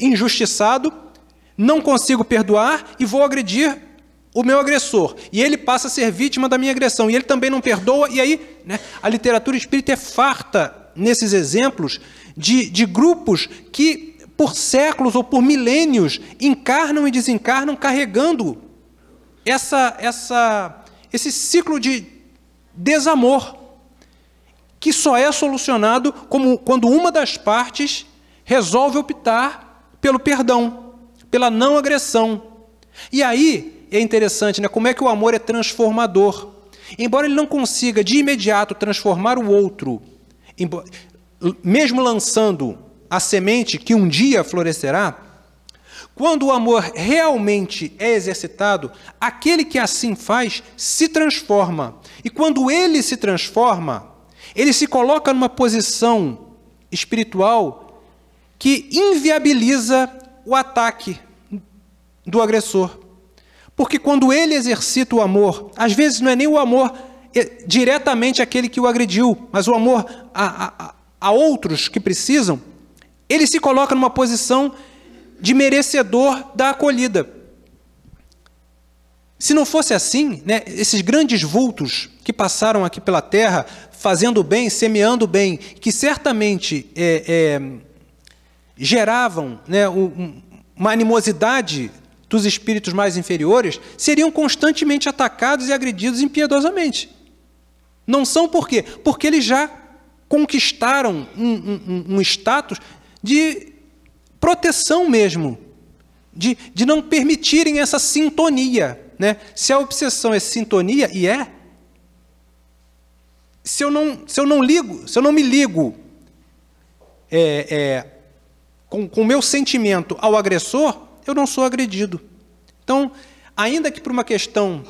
injustiçado, não consigo perdoar e vou agredir o meu agressor. E ele passa a ser vítima da minha agressão. E ele também não perdoa. E aí, né, a literatura espírita é farta, nesses exemplos, de grupos que, por séculos ou por milênios, encarnam e desencarnam carregando esse ciclo de desamor, que só é solucionado quando uma das partes resolve optar pelo perdão, pela não agressão. E aí é interessante, né, como é que o amor é transformador. Embora ele não consiga de imediato transformar o outro, mesmo lançando a semente que um dia florescerá, quando o amor realmente é exercitado, aquele que assim faz se transforma. E quando ele se transforma, ele se coloca numa posição espiritual que inviabiliza o ataque do agressor. Porque quando ele exercita o amor, às vezes não é nem o amor diretamente àquele que o agrediu, mas o amor a outros que precisam, ele se coloca numa posição de merecedor da acolhida. Se não fosse assim, né, esses grandes vultos que passaram aqui pela Terra, fazendo bem, semeando bem, que certamente geravam, né, uma animosidade dos espíritos mais inferiores, seriam constantemente atacados e agredidos impiedosamente. Não são por quê? Porque eles já conquistaram um status de proteção mesmo, de não permitirem essa sintonia, né? Se a obsessão é sintonia, e se eu não me ligo com o meu sentimento ao agressor, eu não sou agredido. Então, ainda que por uma questão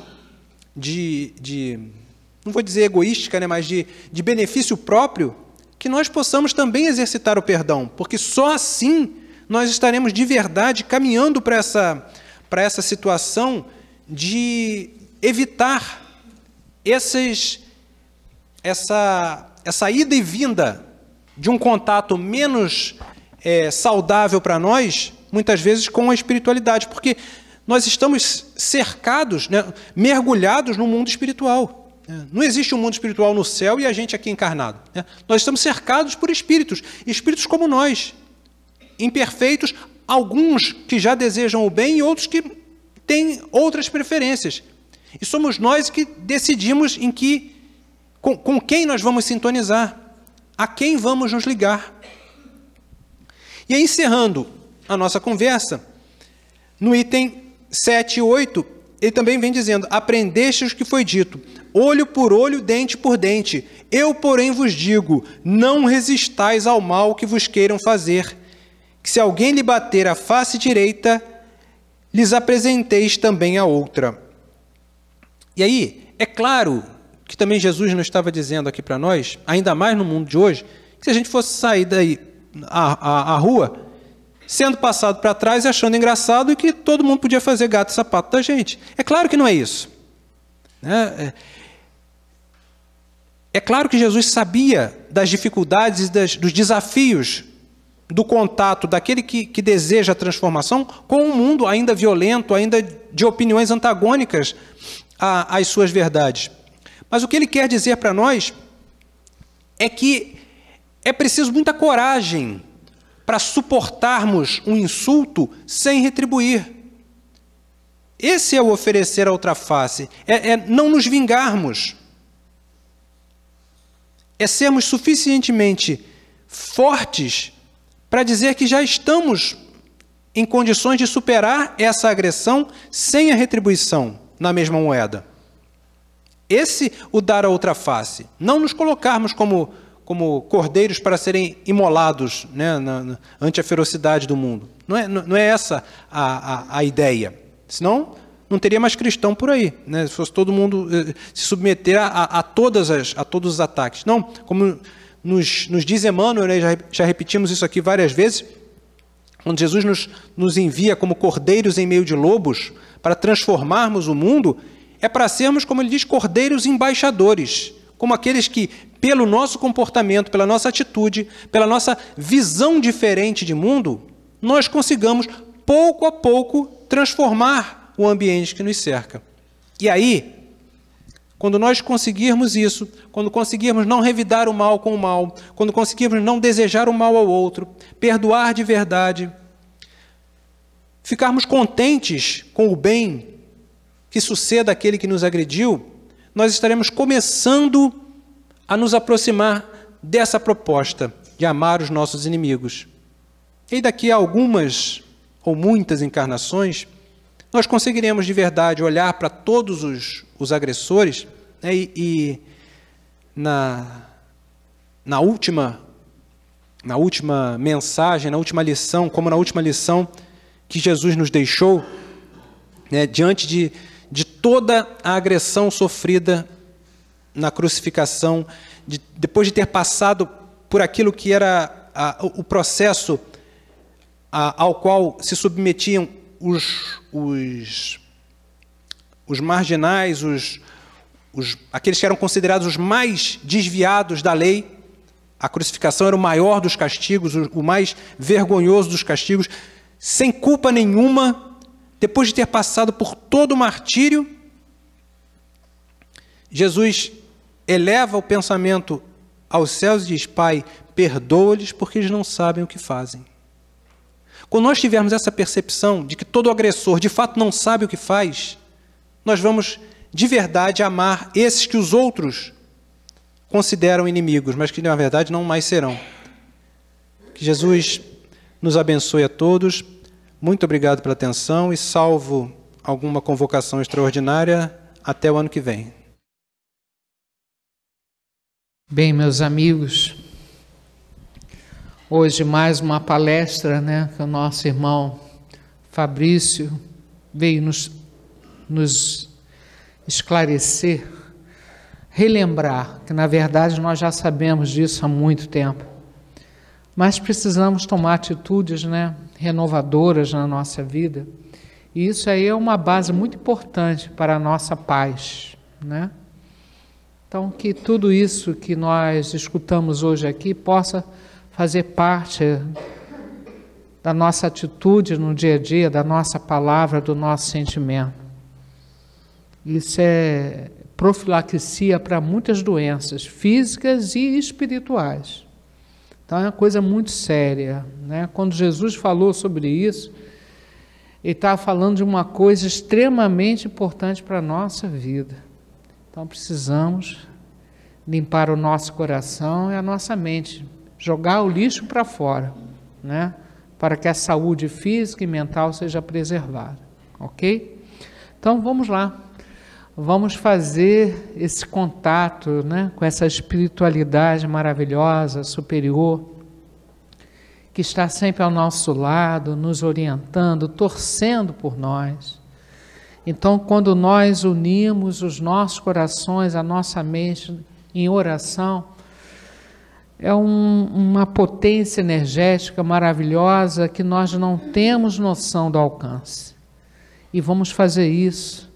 não vou dizer egoística, né, mas de benefício próprio, que nós possamos também exercitar o perdão, porque só assim nós estaremos de verdade caminhando para essa situação de evitar essa ida e vinda de um contato menos saudável para nós, muitas vezes com a espiritualidade, porque nós estamos cercados, né, mergulhados no mundo espiritual. Não existe um mundo espiritual no céu e a gente aqui encarnado, né? Nós estamos cercados por espíritos como nós, imperfeitos, alguns que já desejam o bem e outros que têm outras preferências. E somos nós que decidimos com quem nós vamos sintonizar, a quem vamos nos ligar. E aí, encerrando a nossa conversa, no item 7 e 8, ele também vem dizendo: aprendestes o que foi dito, olho por olho, dente por dente. Eu, porém, vos digo, não resistais ao mal que vos queiram fazer, que se alguém lhe bater a face direita, lhes apresenteis também a outra. E aí, é claro que também Jesus não estava dizendo aqui para nós, ainda mais no mundo de hoje, que se a gente fosse sair daí à rua, sendo passado para trás e achando engraçado e que todo mundo podia fazer gato e sapato da gente. É claro que não é isso. É claro que Jesus sabia das dificuldades e dos desafios do contato daquele que deseja a transformação com um mundo ainda violento, ainda de opiniões antagônicas às suas verdades. Mas o que ele quer dizer para nós é que é preciso muita coragem para suportarmos um insulto sem retribuir. Esse é o oferecer a outra face, é não nos vingarmos, é sermos suficientemente fortes para dizer que já estamos em condições de superar essa agressão sem a retribuição na mesma moeda. Esse o dar a outra face. Não nos colocarmos como cordeiros para serem imolados, né, ante a ferocidade do mundo. Não é essa a ideia. Senão, não teria mais cristão por aí, né, se fosse todo mundo se submeter a todos os ataques. Não, como nos diz Emmanuel, né, já repetimos isso aqui várias vezes, quando Jesus nos envia como cordeiros em meio de lobos para transformarmos o mundo, é para sermos, como ele diz, cordeiros embaixadores, como aqueles que, pelo nosso comportamento, pela nossa atitude, pela nossa visão diferente de mundo, nós consigamos, pouco a pouco, transformar o ambiente que nos cerca. E aí, quando nós conseguirmos isso, quando conseguirmos não revidar o mal com o mal, quando conseguirmos não desejar o mal ao outro, perdoar de verdade, ficarmos contentes com o bem que suceda àquele que nos agrediu, nós estaremos começando a nos aproximar dessa proposta de amar os nossos inimigos. E daqui a algumas ou muitas encarnações, nós conseguiremos de verdade olhar para todos os agressores, né, e na última mensagem, na última lição, como na última lição que Jesus nos deixou, né, diante de toda a agressão sofrida na crucificação, depois de ter passado por aquilo que era o processo ao qual se submetiam os marginais, aqueles que eram considerados os mais desviados da lei. A crucificação era o maior dos castigos, o mais vergonhoso dos castigos, sem culpa nenhuma. Depois de ter passado por todo o martírio, Jesus eleva o pensamento aos céus e diz: Pai, perdoa-lhes porque eles não sabem o que fazem. Quando nós tivermos essa percepção de que todo agressor de fato não sabe o que faz, nós vamos de verdade amar esses que os outros consideram inimigos, mas que na verdade não mais serão. Que Jesus nos abençoe a todos. Muito obrigado pela atenção e, salvo alguma convocação extraordinária, até o ano que vem. Bem, meus amigos, hoje mais uma palestra, né, que o nosso irmão Fabrício veio nos esclarecer, relembrar, que na verdade nós já sabemos disso há muito tempo, mas precisamos tomar atitudes, né, renovadoras na nossa vida, e isso aí é uma base muito importante para a nossa paz, né? Então, que tudo isso que nós escutamos hoje aqui possa fazer parte da nossa atitude no dia a dia, da nossa palavra, do nosso sentimento. Isso é profilaxia para muitas doenças físicas e espirituais. Então é uma coisa muito séria, né? Quando Jesus falou sobre isso, ele estava falando de uma coisa extremamente importante para a nossa vida. Então precisamos limpar o nosso coração e a nossa mente, jogar o lixo para fora, né? Para que a saúde física e mental seja preservada, ok? Então vamos lá, vamos fazer esse contato, né, com essa espiritualidade maravilhosa, superior, que está sempre ao nosso lado, nos orientando, torcendo por nós. Então, quando nós unimos os nossos corações, a nossa mente em oração, é uma potência energética maravilhosa que nós não temos noção do alcance. E vamos fazer isso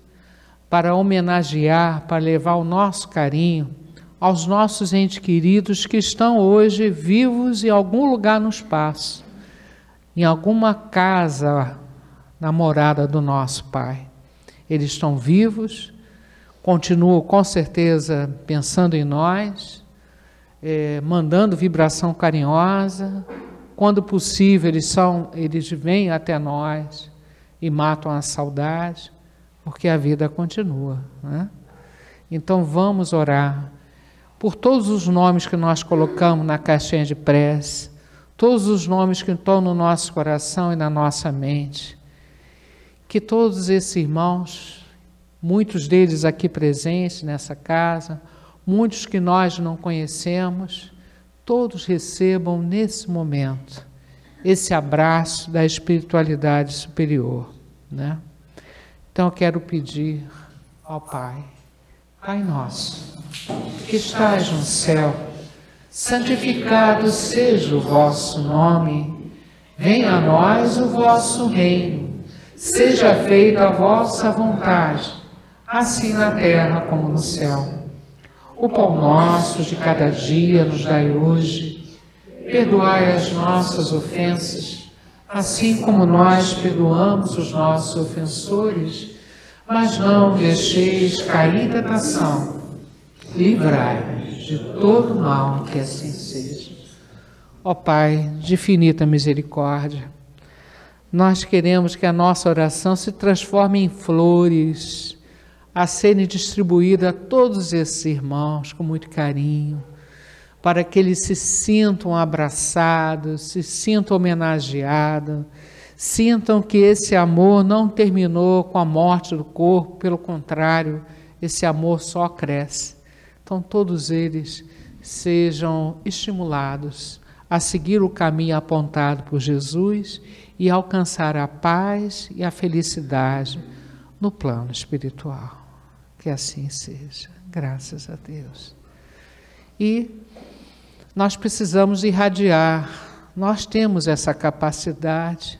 para homenagear, para levar o nosso carinho aos nossos entes queridos que estão hoje vivos em algum lugar no espaço, em alguma casa na morada do nosso Pai. Eles estão vivos, continuam com certeza pensando em nós, mandando vibração carinhosa. Quando possível, eles vêm até nós e matam a saudade, porque a vida continua, né? Então vamos orar por todos os nomes que nós colocamos na caixinha de prece, todos os nomes que estão no nosso coração e na nossa mente, que todos esses irmãos, muitos deles aqui presentes nessa casa, muitos que nós não conhecemos, todos recebam nesse momento esse abraço da espiritualidade superior, né? Então eu quero pedir ao Pai, Pai nosso, que estás no céu, santificado seja o vosso nome, venha a nós o vosso reino, seja feita a vossa vontade, assim na terra como no céu. O pão nosso de cada dia nos dai hoje, perdoai as nossas ofensas, assim como nós perdoamos os nossos ofensores, mas não deixeis cair em tentação, livrai-nos de todo mal, que assim seja. Ó Pai de infinita misericórdia, nós queremos que a nossa oração se transforme em flores, a serem distribuídas a todos esses irmãos com muito carinho, para que eles se sintam abraçados, se sintam homenageados, sintam que esse amor não terminou com a morte do corpo, pelo contrário, esse amor só cresce. Então todos eles sejam estimulados a seguir o caminho apontado por Jesus e alcançar a paz e a felicidade no plano espiritual. Que assim seja, graças a Deus. E nós precisamos irradiar, nós temos essa capacidade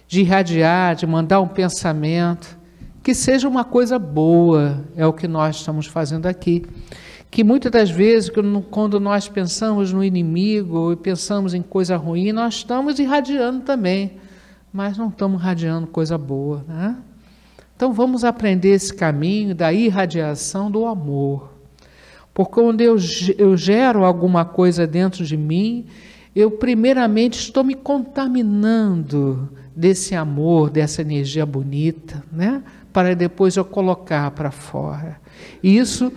de irradiar, de mandar um pensamento que seja uma coisa boa, é o que nós estamos fazendo aqui. Que muitas das vezes, quando nós pensamos no inimigo e pensamos em coisa ruim, nós estamos irradiando também, mas não estamos irradiando coisa boa, né? Então vamos aprender esse caminho da irradiação do amor. Porque quando eu gero alguma coisa dentro de mim, eu primeiramente estou me contaminando desse amor, dessa energia bonita, né? Para depois eu colocar para fora. E isso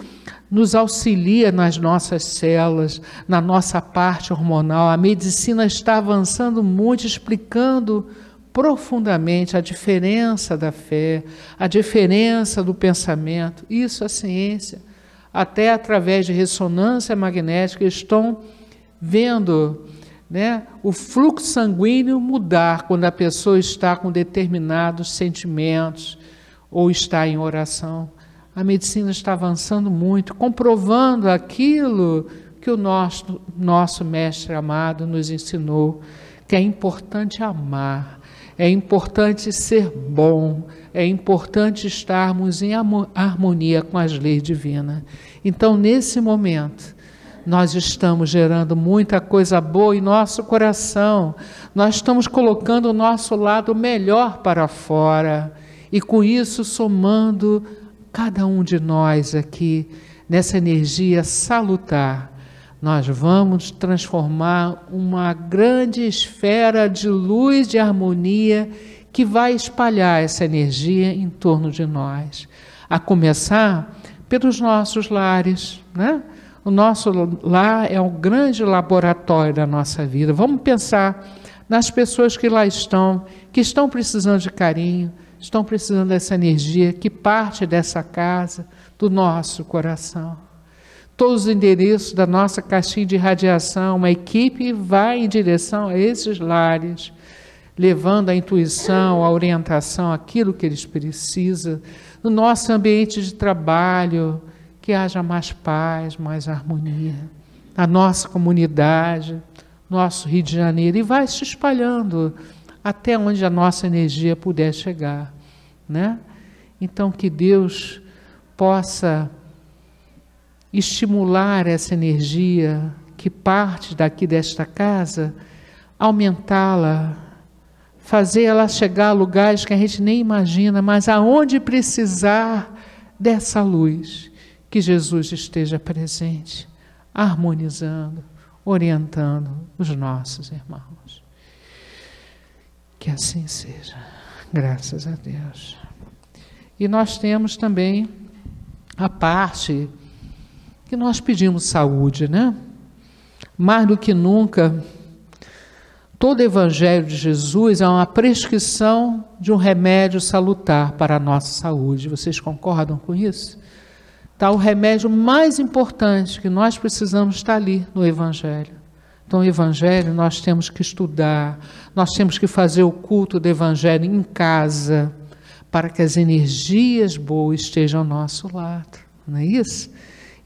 nos auxilia nas nossas células, na nossa parte hormonal. A medicina está avançando muito, explicando profundamente a diferença da fé, a diferença do pensamento. Isso a ciência, até através de ressonância magnética, estão vendo, né, o fluxo sanguíneo mudar quando a pessoa está com determinados sentimentos ou está em oração. A medicina está avançando muito, comprovando aquilo que o nosso mestre amado nos ensinou, que é importante amar, é importante ser bom, é importante estarmos em harmonia com as leis divinas. Então, nesse momento, nós estamos gerando muita coisa boa em nosso coração, nós estamos colocando o nosso lado melhor para fora, e com isso somando cada um de nós aqui nessa energia salutar. Nós vamos transformar uma grande esfera de luz, de harmonia, que vai espalhar essa energia em torno de nós. A começar pelos nossos lares, né? O nosso lar é um grande laboratório da nossa vida. Vamos pensar nas pessoas que lá estão, que estão precisando de carinho, estão precisando dessa energia que parte dessa casa, do nosso coração. Todos os endereços da nossa caixinha de radiação, uma equipe vai em direção a esses lares, levando a intuição, a orientação, aquilo que eles precisam. No nosso ambiente de trabalho, que haja mais paz, mais harmonia. Na nossa comunidade, nosso Rio de Janeiro, e vai se espalhando até onde a nossa energia puder chegar, né? Então, que Deus possa estimular essa energia que parte daqui desta casa, aumentá-la, fazer ela chegar a lugares que a gente nem imagina, mas aonde precisar dessa luz, que Jesus esteja presente, harmonizando, orientando os nossos irmãos. Que assim seja, graças a Deus. E nós temos também a parte que nós pedimos saúde, né? Mais do que nunca, todo o Evangelho de Jesus é uma prescrição de um remédio salutar para a nossa saúde. Vocês concordam com isso? Tá, o remédio mais importante que nós precisamos está ali no Evangelho. Então, o Evangelho nós temos que estudar, nós temos que fazer o culto do Evangelho em casa, para que as energias boas estejam ao nosso lado, não é isso?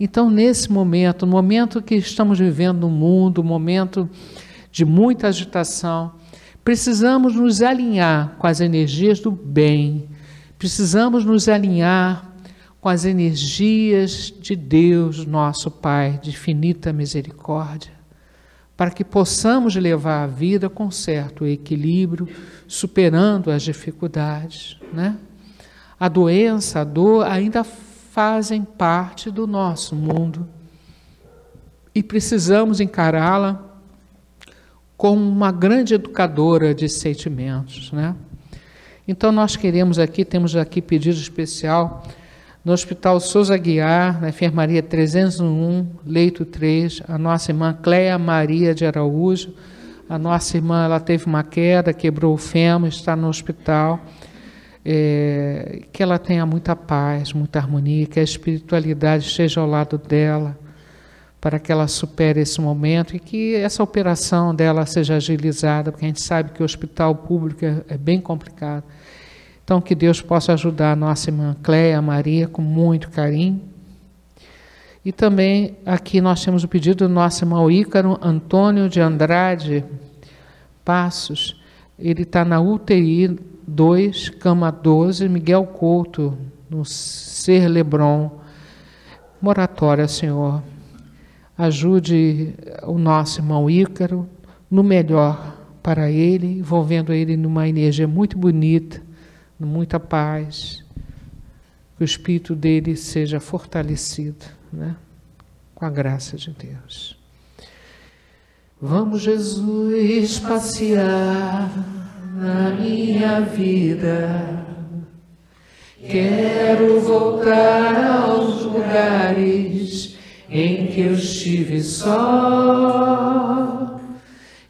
Então, nesse momento, no momento que estamos vivendo no mundo, um momento de muita agitação, precisamos nos alinhar com as energias do bem, precisamos nos alinhar com as energias de Deus, nosso Pai, de infinita misericórdia, para que possamos levar a vida com certo equilíbrio, superando as dificuldades, né? A doença, a dor ainda fazem parte do nosso mundo e precisamos encará-la como uma grande educadora de sentimentos, né? Então nós temos aqui pedido especial no Hospital Souza Aguiar, na enfermaria 301, leito 3, a nossa irmã Cléia Maria de Araújo. A nossa irmã, ela teve uma queda, quebrou o fêmur, está no hospital. Que ela tenha muita paz, muita harmonia, que a espiritualidade esteja ao lado dela, para que ela supere esse momento e que essa operação dela seja agilizada, porque a gente sabe que o hospital público é bem complicado. Então, que Deus possa ajudar a nossa irmã Cléia Maria com muito carinho. E também aqui nós temos o pedido do nosso irmão Ícaro Antônio de Andrade Passos. Ele está na UTI 2, cama 12, Miguel Couto, no Ser Lebron. Moratória, Senhor. Ajude o nosso irmão Ícaro no melhor para ele, envolvendo ele numa energia muito bonita, muita paz, que o espírito dele seja fortalecido, né? Com a graça de Deus. Vamos, Jesus, passear na minha vida. Quero voltar aos lugares em que eu estive só.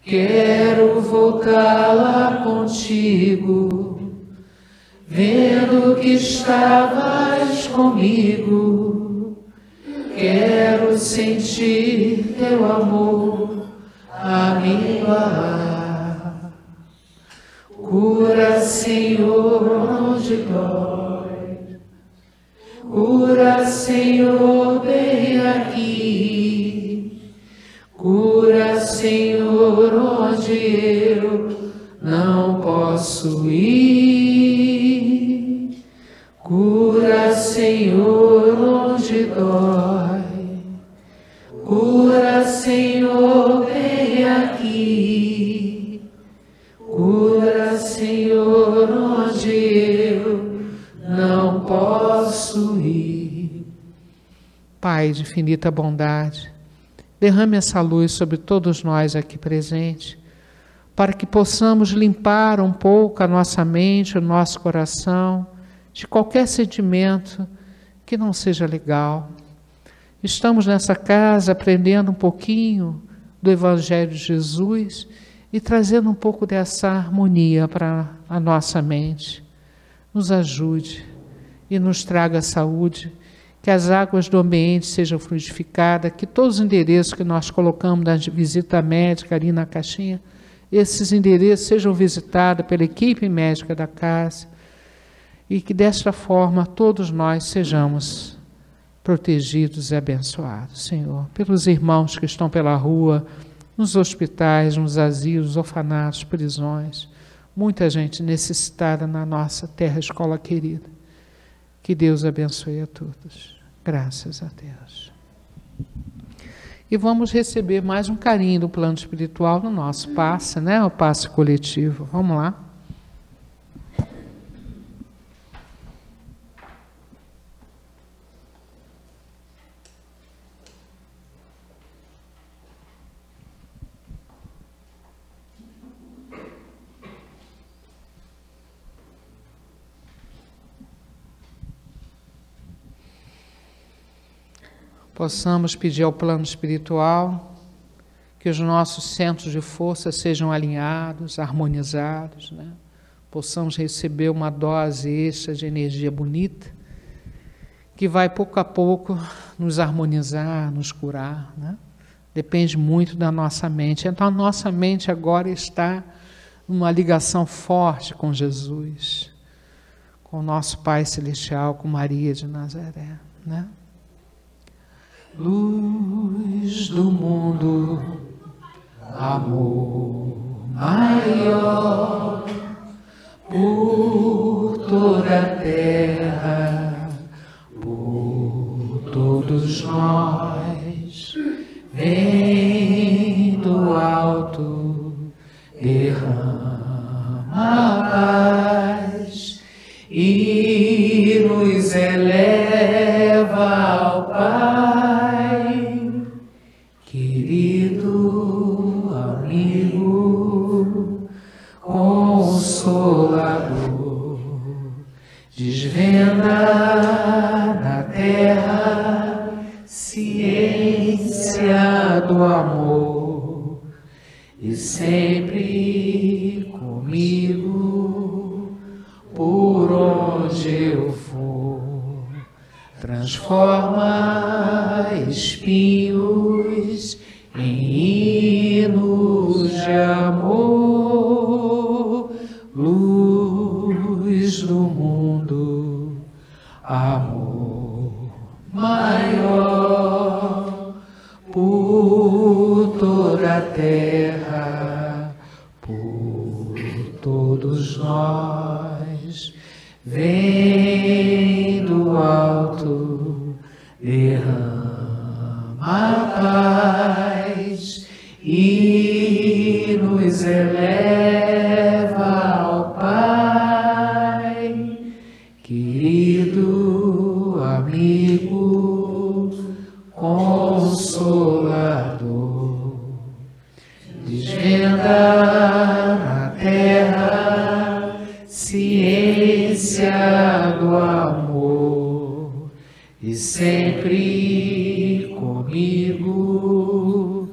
Quero voltar lá contigo, vendo que estavas comigo. Quero sentir teu amor a me igualar. Cura, Senhor, onde dói. Cura, Senhor, bem aqui. Cura, Senhor, onde eu não posso ir. Cura, Senhor, onde dói. Cura, Senhor, vem aqui. Cura, Senhor, onde eu não posso ir. Pai de infinita bondade, derrame essa luz sobre todos nós aqui presentes, para que possamos limpar um pouco a nossa mente, o nosso coração, de qualquer sentimento que não seja legal. Estamos nessa casa aprendendo um pouquinho do Evangelho de Jesus e trazendo um pouco dessa harmonia para a nossa mente. Nos ajude e nos traga saúde, que as águas do ambiente sejam fluidificadas, que todos os endereços que nós colocamos na visita médica ali na caixinha, esses endereços sejam visitados pela equipe médica da casa, e que desta forma todos nós sejamos protegidos e abençoados, Senhor, pelos irmãos que estão pela rua, nos hospitais, nos asilos, orfanatos, prisões, muita gente necessitada na nossa terra escola querida. Que Deus abençoe a todos. Graças a Deus. E vamos receber mais um carinho do plano espiritual no nosso passe, né? O passe coletivo. Vamos lá. Possamos pedir ao plano espiritual que os nossos centros de força sejam alinhados, harmonizados, né? Possamos receber uma dose extra de energia bonita, que vai pouco a pouco nos harmonizar, nos curar, né? Depende muito da nossa mente. Então a nossa mente agora está numa ligação forte com Jesus, com o nosso Pai Celestial, com Maria de Nazaré, né? Luz do mundo, amor maior, por toda a terra, por todos nós, vem do alto, derrama paz e nos eleva ao Pai, querido amigo, consolador, desvenda na terra ciência do amor e sempre comigo por onde eu for, transforma espinhos em hinos de amor, luz do mundo, amor maior, por toda a terra, por todos nós, vem do alto, derrama paz e nos eleva ao Pai, querido amigo, consolador, desvenda na terra ciência do amor e sempre comigo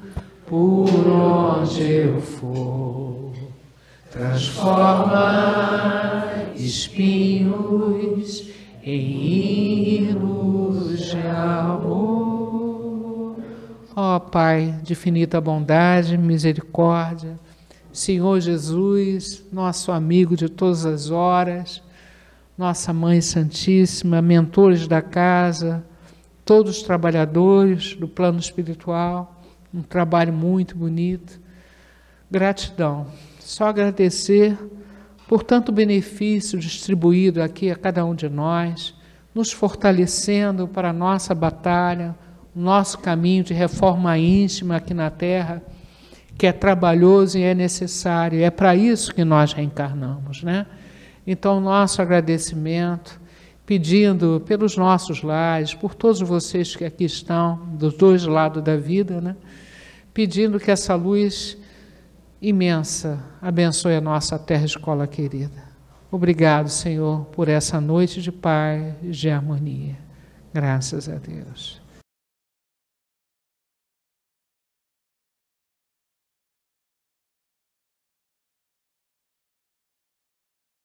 por onde eu for, transforma espinhos em hinos de amor. Ó Pai de infinita bondade, misericórdia, Senhor Jesus, nosso amigo de todas as horas, nossa Mãe Santíssima, mentores da casa, todos os trabalhadores do plano espiritual, um trabalho muito bonito. Gratidão, só agradecer por tanto benefício distribuído aqui a cada um de nós, nos fortalecendo para a nossa batalha, o nosso caminho de reforma íntima aqui na Terra, que é trabalhoso e é necessário, é para isso que nós reencarnamos, né? Então, nosso agradecimento, pedindo pelos nossos lares, por todos vocês que aqui estão, dos dois lados da vida, né? Pedindo que essa luz imensa abençoe a nossa terra escola querida. Obrigado, Senhor, por essa noite de paz, de harmonia. Graças a Deus.